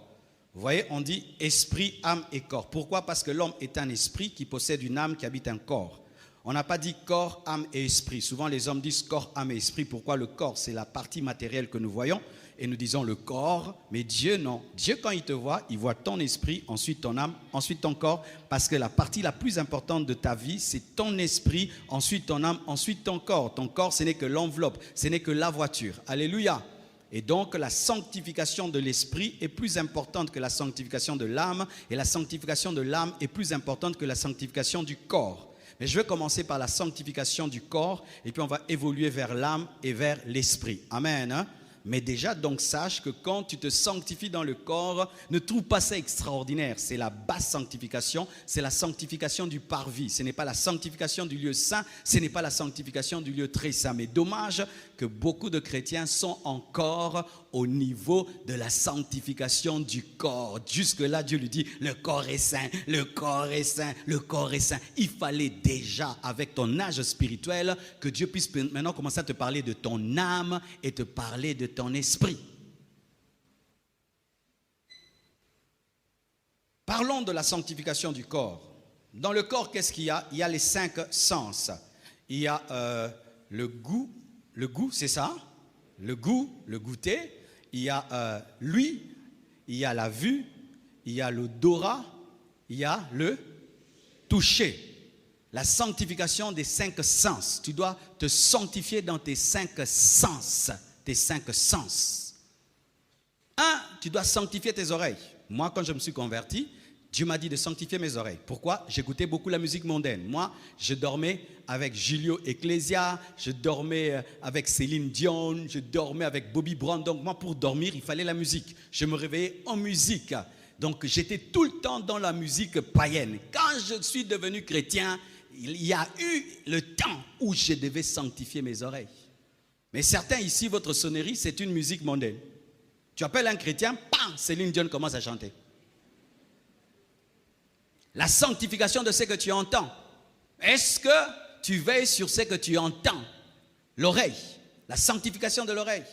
Vous voyez, on dit esprit, âme et corps. Pourquoi? Parce que l'homme est un esprit qui possède une âme qui habite un corps. On n'a pas dit corps, âme et esprit. Souvent les hommes disent corps, âme et esprit. Pourquoi? Le corps, c'est la partie matérielle que nous voyons. Et nous disons le corps, mais Dieu non. Dieu, quand il te voit, il voit ton esprit, ensuite ton âme, ensuite ton corps, parce que la partie la plus importante de ta vie, c'est ton esprit, ensuite ton âme, ensuite ton corps. Ton corps, ce n'est que l'enveloppe, ce n'est que la voiture. Alléluia. Et donc, la sanctification de l'esprit est plus importante que la sanctification de l'âme, et la sanctification de l'âme est plus importante que la sanctification du corps. Mais je vais commencer par la sanctification du corps, et puis on va évoluer vers l'âme et vers l'esprit. Amen, hein? Mais déjà, donc, sache que quand tu te sanctifies dans le corps, ne trouve pas ça extraordinaire. C'est la basse sanctification, c'est la sanctification du parvis. Ce n'est pas la sanctification du lieu saint, ce n'est pas la sanctification du lieu très saint. Mais dommage que beaucoup de chrétiens sont encore au niveau de la sanctification du corps. Jusque-là, Dieu lui dit, le corps est saint, le corps est saint, le corps est saint. Il fallait déjà, avec ton âge spirituel, que Dieu puisse maintenant commencer à te parler de ton âme et te parler de ton esprit. Parlons de la sanctification du corps. Dans le corps, qu'est-ce qu'il y a? Il y a les 5 sens. Il y a le goût, c'est ça? Le goût, le goûter. Il y a l'ouïe, il y a la vue, il y a l'odorat, il y a le toucher. La sanctification des 5 sens. Tu dois te sanctifier dans tes 5 sens. Tes 5 sens. 1, tu dois sanctifier tes oreilles. Moi, quand je me suis converti, Dieu m'a dit de sanctifier mes oreilles. Pourquoi? J'écoutais beaucoup la musique mondaine. Moi, je dormais avec Julio Ecclesia, je dormais avec Céline Dion, je dormais avec Bobby Brown. Donc moi, pour dormir, il fallait la musique. Je me réveillais en musique. Donc j'étais tout le temps dans la musique païenne. Quand je suis devenu chrétien, il y a eu le temps où je devais sanctifier mes oreilles. Mais certains ici, votre sonnerie, c'est une musique mondaine. Tu appelles un chrétien, bam, Céline Dion commence à chanter. La sanctification de ce que tu entends. Est-ce que tu veilles sur ce que tu entends? L'oreille, la sanctification de l'oreille.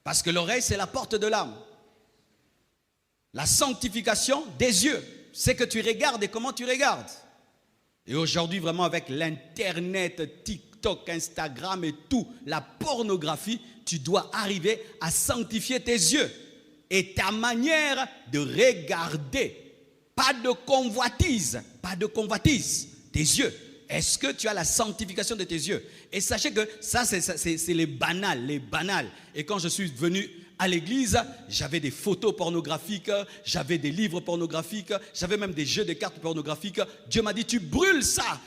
Parce que l'oreille, c'est la porte de l'âme. La sanctification des yeux, c'est que tu regardes et comment tu regardes. Et aujourd'hui, vraiment, avec l'Internet, TikTok, Instagram et tout, la pornographie, tu dois arriver à sanctifier tes yeux et ta manière de regarder. Pas de convoitise, tes yeux. Est-ce que tu as la sanctification de tes yeux? Et sachez que ça, c'est les banals. Et quand je suis venu à l'église, j'avais des photos pornographiques, j'avais des livres pornographiques, j'avais même des jeux de cartes pornographiques. Dieu m'a dit, tu brûles ça.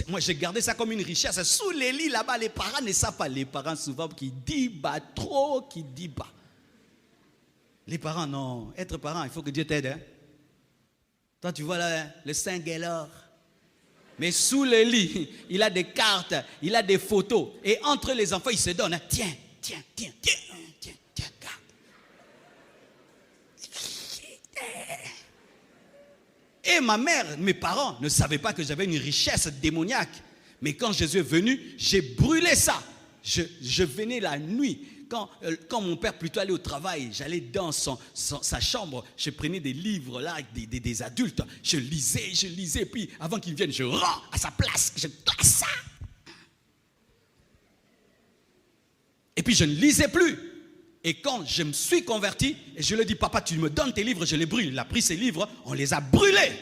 Moi, j'ai gardé ça comme une richesse. Sous les lits, là-bas, les parents ne savent pas. Les parents, souvent, qui disent trop, qui disent bas. Les parents, non. Être parent, il faut que Dieu t'aide, hein. Toi, tu vois là, le Saint Gaylord. Mais sous le lit, il a des cartes, il a des photos. Et entre les enfants, il se donne. Tiens, garde. Et ma mère, mes parents ne savaient pas que j'avais une richesse démoniaque. Mais quand Jésus est venu, j'ai brûlé ça. Je venais la nuit. Quand mon père plutôt allait au travail, j'allais dans sa chambre, je prenais des livres là, des adultes, je lisais, puis avant qu'il vienne, je rends à sa place, je classe ça. Et puis je ne lisais plus. Et quand je me suis converti, et je lui ai dit, papa, tu me donnes tes livres, je les brûle. Il a pris ses livres, on les a brûlés.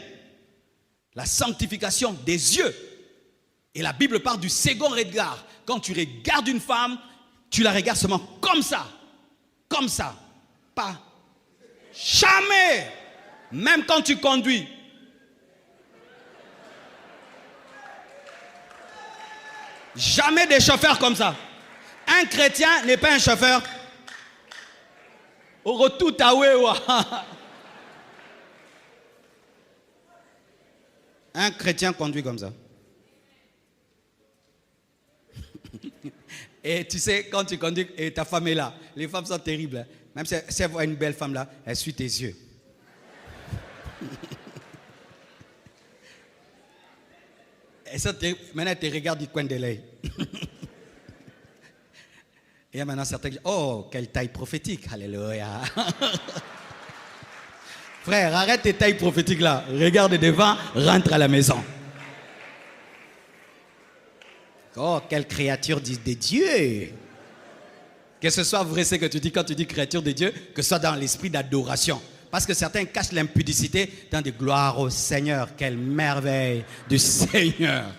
La sanctification des yeux. Et la Bible parle du second regard. Quand tu regardes une femme, tu la regardes seulement comme ça. Comme ça. Pas. Jamais. Même quand tu conduis. Jamais des chauffeurs comme ça. Un chrétien n'est pas un chauffeur. Au retour, un chrétien conduit comme ça. Et tu sais, quand tu conduis et ta femme est là, les femmes sont terribles. Hein. Même si elle voit une belle femme là, elle suit tes yeux. Et ça, maintenant, elle te regarde du coin de l'œil. Et il y a maintenant certains qui disent, oh, quelle taille prophétique, alléluia. Frère, arrête tes tailles prophétiques là. Regarde devant, rentre à la maison. Oh, quelle créature de Dieu. Que ce soit vrai ce que tu dis quand tu dis créature de Dieu, que ce soit dans l'esprit d'adoration. Parce que certains cachent l'impudicité dans des gloires au Seigneur. Quelle merveille du Seigneur.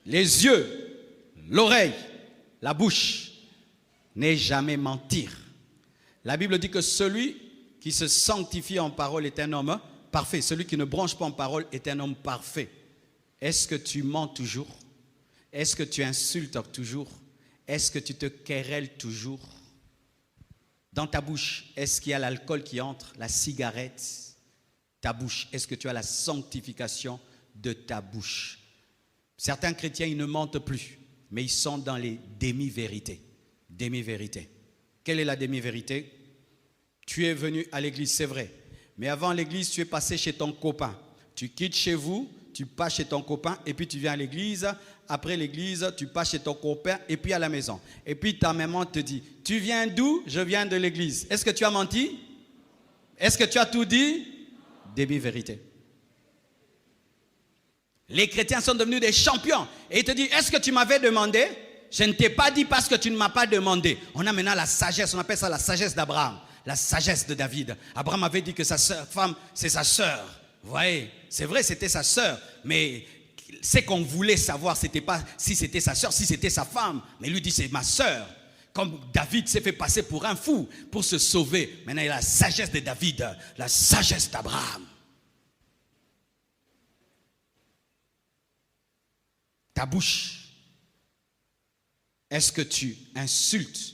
Les yeux, l'oreille, la bouche, n'est jamais mentir. La Bible dit que celui qui se sanctifie en parole est un homme parfait. Celui qui ne bronche pas en parole est un homme parfait. Est-ce que tu mens toujours? Est-ce que tu insultes toujours? Est-ce que tu te querelles toujours? Dans ta bouche, est-ce qu'il y a l'alcool qui entre, la cigarette? Ta bouche, est-ce que tu as la sanctification de ta bouche? Certains chrétiens, ils ne mentent plus, mais ils sont dans les demi-vérités. Demi-vérité. Quelle est la demi-vérité? Tu es venu à l'église, c'est vrai. Mais avant l'église, tu es passé chez ton copain. Tu quittes chez vous, tu passes chez ton copain, et puis tu viens à l'église. Après l'église, tu passes chez ton copain, et puis à la maison. Et puis ta maman te dit, tu viens d'où? Je viens de l'église. Est-ce que tu as menti? Est-ce que tu as tout dit? Demi-vérité. Les chrétiens sont devenus des champions. Et ils te disent, est-ce que tu m'avais demandé? Je ne t'ai pas dit parce que tu ne m'as pas demandé. On a maintenant la sagesse, on appelle ça la sagesse d'Abraham, la sagesse de David. Abraham avait dit que sa femme, c'est sa sœur. Vous voyez, c'est vrai, c'était sa sœur, mais ce qu'on voulait savoir, c'était pas si c'était sa sœur, si c'était sa femme. Mais lui dit, c'est ma sœur. Comme David s'est fait passer pour un fou pour se sauver. Maintenant, il a la sagesse de David, la sagesse d'Abraham. Ta bouche, est-ce que tu insultes?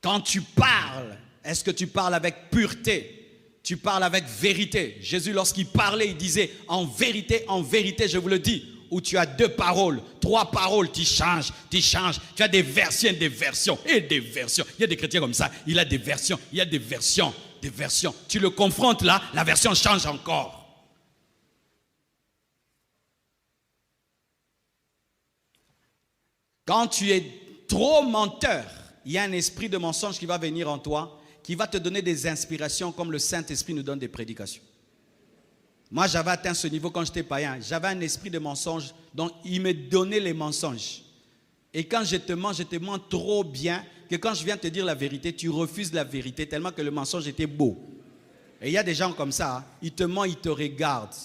Quand tu parles, est-ce que tu parles avec pureté? Tu parles avec vérité? Jésus, lorsqu'il parlait, il disait, en vérité, je vous le dis, où tu as 2 paroles, 3 paroles, tu changes. Tu as des versions, et des versions. Il y a des chrétiens comme ça, il a des versions, il y a des versions. Tu le confrontes là, la version change encore. Quand tu es trop menteur, il y a un esprit de mensonge qui va venir en toi, qui va te donner des inspirations comme le Saint-Esprit nous donne des prédications. Moi, j'avais atteint ce niveau quand j'étais païen. J'avais un esprit de mensonge, donc il me donnait les mensonges. Et quand je te mens trop bien, que quand je viens te dire la vérité, tu refuses la vérité tellement que le mensonge était beau. Et il y a des gens comme ça, hein, ils te mentent, ils te regardent.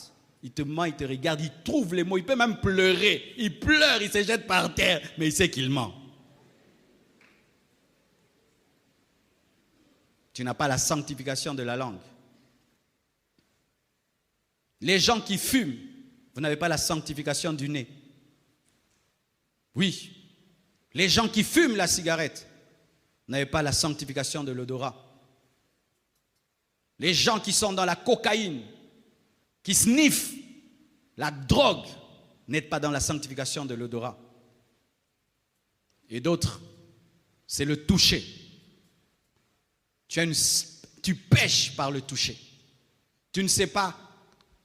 Il te ment, il te regarde, il trouve les mots, il peut même pleurer. Il pleure, il se jette par terre, mais il sait qu'il ment. Tu n'as pas la sanctification de la langue. Les gens qui fument, vous n'avez pas la sanctification du nez. Oui. Les gens qui fument la cigarette, vous n'avez pas la sanctification de l'odorat. Les gens qui sont dans la cocaïne, qui sniffent la drogue, n'êtes pas dans la sanctification de l'odorat. Et d'autres, c'est le toucher. Tu pèches par le toucher. tu ne sais pas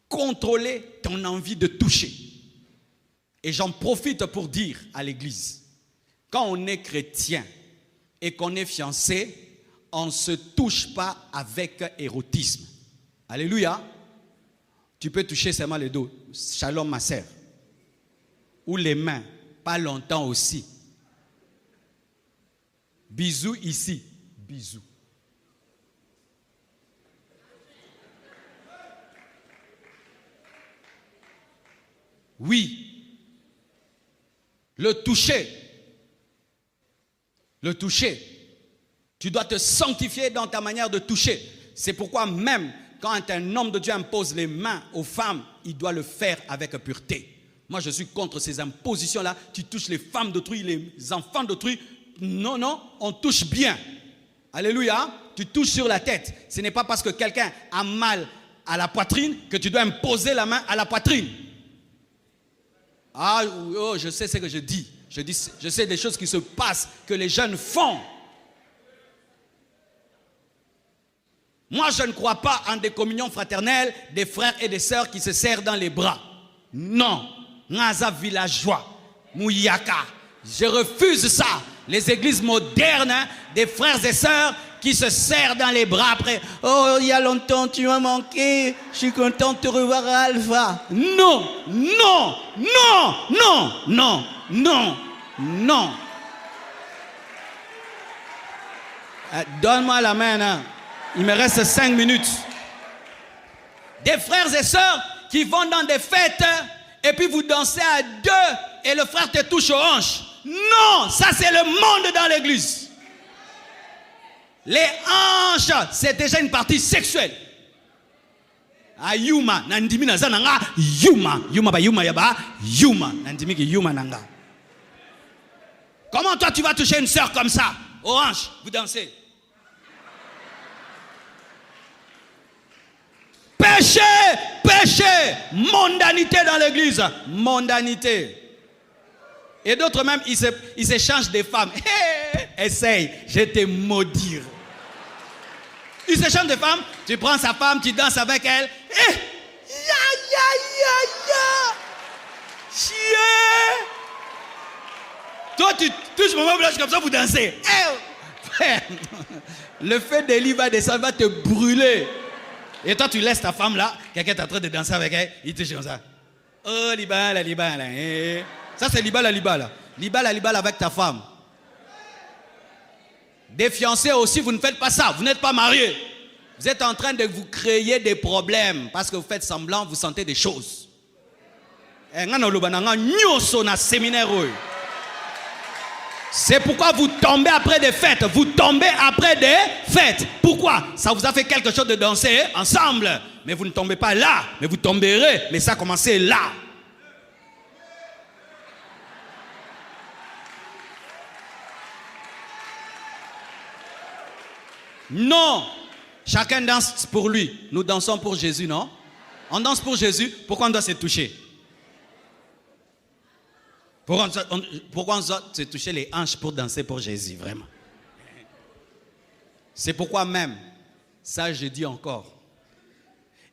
contrôler ton envie de toucher. Et j'en profite pour dire à l'église, quand on est chrétien et qu'on est fiancé, on ne se touche pas avec érotisme. Alléluia. Tu peux toucher seulement le dos. Shalom ma sœur. Ou les mains. Pas longtemps aussi. Bisous ici. Bisous. Oui. Le toucher. Le toucher. Tu dois te sanctifier dans ta manière de toucher. C'est pourquoi même quand un homme de Dieu impose les mains aux femmes, il doit le faire avec pureté. Moi, je suis contre ces impositions-là. Tu touches les femmes d'autrui, les enfants d'autrui. Non, non, on touche bien. Alléluia. Tu touches sur la tête. Ce n'est pas parce que quelqu'un a mal à la poitrine que tu dois imposer la main à la poitrine. Ah, oh, je sais ce que je dis. Je sais des choses qui se passent, que les jeunes font. Moi, je ne crois pas en des communions fraternelles, des frères et des sœurs qui se serrent dans les bras. Non. Naza villageois, Mouyaka. Je refuse ça. Les églises modernes, des frères et sœurs qui se serrent dans les bras après. Oh, il y a longtemps, tu m'as manqué. Je suis content de te revoir à Alpha. Non, non, non, non, non, non, non. Donne-moi la main, hein. Il me reste 5 minutes. Des frères et sœurs qui vont dans des fêtes et puis vous dansez à deux et le frère te touche aux hanches. Non, ça c'est le monde dans l'église. Les hanches, c'est déjà une partie sexuelle. Ayuma, nandimi nazananga, yuma, yuma ba yuma yaba, yuma, nandimi ki yuma nanga. Comment toi tu vas toucher une sœur comme ça, aux hanches, vous dansez? Péché, péché, mondanité dans l'église, mondanité. Et d'autres même, ils s'échangent des femmes. Hey, essaye, je vais te maudire. Ils s'échangent des femmes, tu prends sa femme, tu danses avec elle. Hey, ya, ya, ya, ya. Chier. Toi, tu touches mon blanche comme ça, vous dansez. Hey. Le feu d'Élie va descendre, va te brûler. Et toi, tu laisses ta femme là, quelqu'un est en train de danser avec elle, il touche comme ça. Oh, libala, libala. Ça, c'est libala, libala. Libala, libala avec ta femme. Des fiancés aussi, vous ne faites pas ça. Vous n'êtes pas mariés. Vous êtes en train de vous créer des problèmes parce que vous faites semblant, vous sentez des choses. C'est pourquoi vous tombez après des fêtes. Vous tombez après des fêtes. Pourquoi? Ça vous a fait quelque chose de danser ensemble. Mais vous ne tombez pas là. Mais vous tomberez. Mais ça a commencé là. Non. Chacun danse pour lui. Nous dansons pour Jésus, non? On danse pour Jésus. Pourquoi on doit se toucher? Pourquoi on doit se toucher les hanches pour danser pour Jésus, vraiment? C'est pourquoi même, ça je dis encore,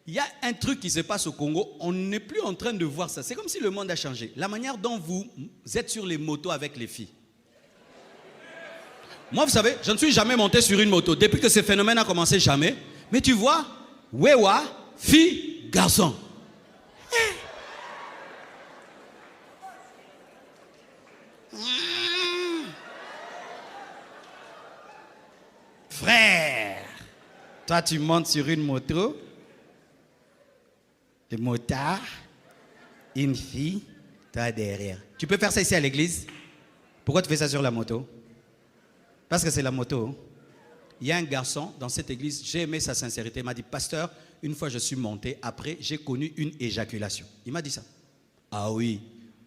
il y a un truc qui se passe au Congo, on n'est plus en train de voir ça. C'est comme si le monde a changé. La manière dont vous êtes sur les motos avec les filles. Moi, vous savez, je ne suis jamais monté sur une moto. Depuis que ce phénomène a commencé, jamais. Mais tu vois, wewa, fille, garçon. Frère, toi tu montes sur une moto, le motard, une fille, toi derrière. Tu peux faire ça ici à l'église? Pourquoi tu fais ça sur la moto? Parce que c'est la moto. Il y a un garçon dans cette église, j'ai aimé sa sincérité. Il m'a dit, pasteur, une fois je suis monté, après j'ai connu une éjaculation. Il m'a dit ça. Ah oui,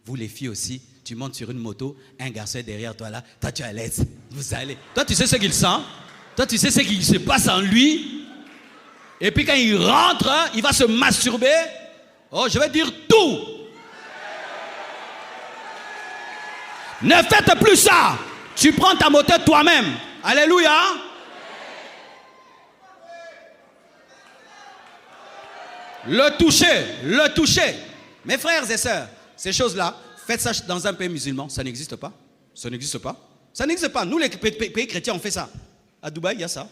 vous les filles aussi, tu montes sur une moto, un garçon est derrière toi là, toi tu es à l'aise, vous allez. Toi tu sais ce qu'il sent, toi tu sais ce qui se passe en lui. Et puis quand il rentre, il va se masturber. Oh, je vais dire tout. Ne faites plus ça. Tu prends ta moto toi-même. Alléluia. Le toucher, le toucher. Mes frères et sœurs, ces choses-là, faites ça dans un pays musulman, ça n'existe pas. Ça n'existe pas. Ça n'existe pas. Nous, les pays chrétiens, on fait ça. À Dubaï, il y a ça.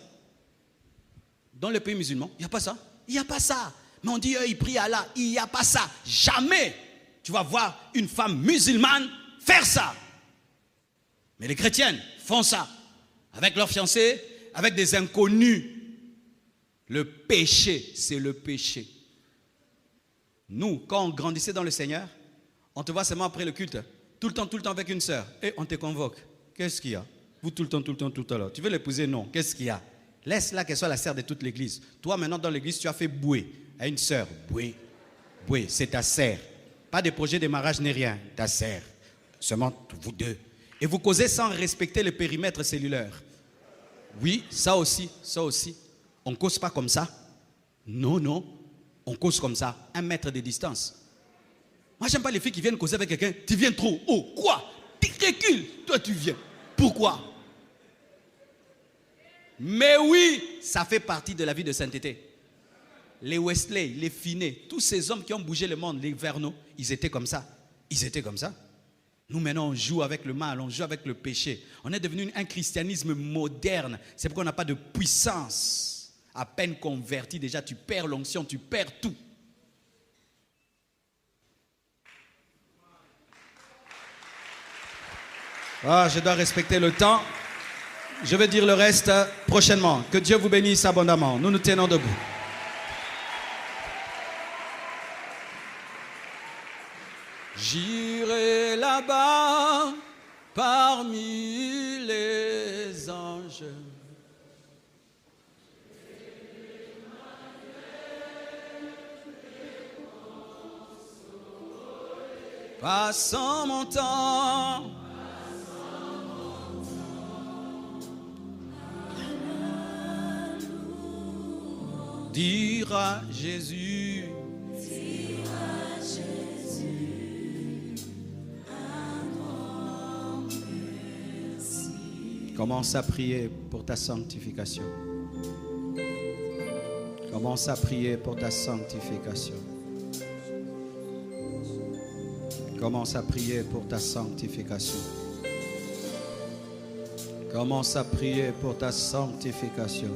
Dans les pays musulmans, il n'y a pas ça. Il n'y a pas ça. Mais on dit, ils prient à Allah. Il n'y a pas ça. Jamais tu vas voir une femme musulmane faire ça. Mais les chrétiennes font ça. Avec leurs fiancés, avec des inconnus. Le péché, c'est le péché. Nous, quand on grandissait dans le Seigneur, on te voit seulement après le culte. Tout le temps avec une sœur. Et on te convoque. Qu'est-ce qu'il y a? Vous tout le temps à l'heure. Tu veux l'épouser? Non. Qu'est-ce qu'il y a? Laisse-la qu'elle soit la sœur de toute l'église. Toi, maintenant, dans l'église, tu as fait bouée à une sœur. Bouée, c'est ta sœur. Pas de projet de mariage ni rien. Ta sœur. Seulement vous deux. Et vous causez sans respecter le périmètre cellulaire. Oui, ça aussi. On ne cause pas comme ça. Non. On cause comme ça. 1 mètre de distance. Moi, j'aime pas les filles qui viennent causer avec quelqu'un. Tu viens trop haut. Quoi? Tu recules. Toi, tu viens. Pourquoi? Mais oui, ça fait partie de la vie de sainteté. Les Wesley, les Finney, tous ces hommes qui ont bougé le monde, les Verneaux, ils étaient comme ça. Nous, maintenant, on joue avec le mal, on joue avec le péché. On est devenu un christianisme moderne. C'est pourquoi on n'a pas de puissance. À peine converti, déjà, tu perds l'onction, tu perds tout. Je dois respecter le temps. Je vais dire le reste prochainement. Que Dieu vous bénisse abondamment. Nous nous tenons debout. J'irai là-bas parmi les anges. Passant mon temps. Dire à Jésus, un grand merci. Commence à prier pour ta sanctification. Commence à prier pour ta sanctification. Commence à prier pour ta sanctification. Commence à prier pour ta sanctification.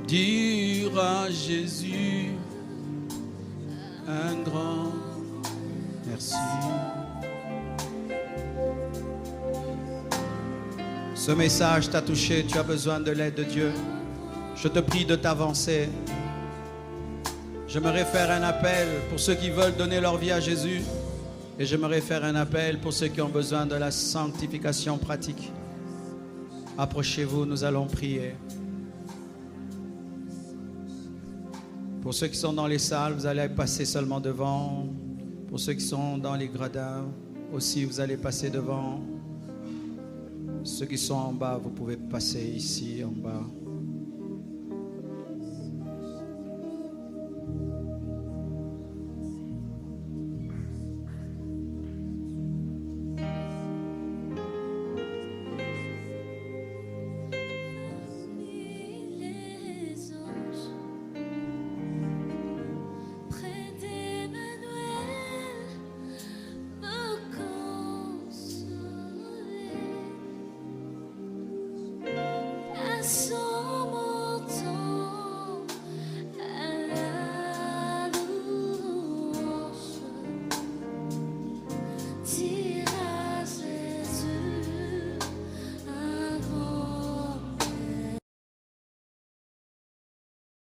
Dire à Jésus un grand merci. Ce message t'a touché, tu as besoin de l'aide de Dieu. Je te prie de t'avancer. J'aimerais faire un appel pour ceux qui veulent donner leur vie à Jésus. Et j'aimerais faire un appel pour ceux qui ont besoin de la sanctification pratique. Approchez-vous, nous allons prier. Pour ceux qui sont dans les salles, vous allez passer seulement devant. Pour ceux qui sont dans les gradins, aussi vous allez passer devant. Ceux qui sont en bas, vous pouvez passer ici en bas.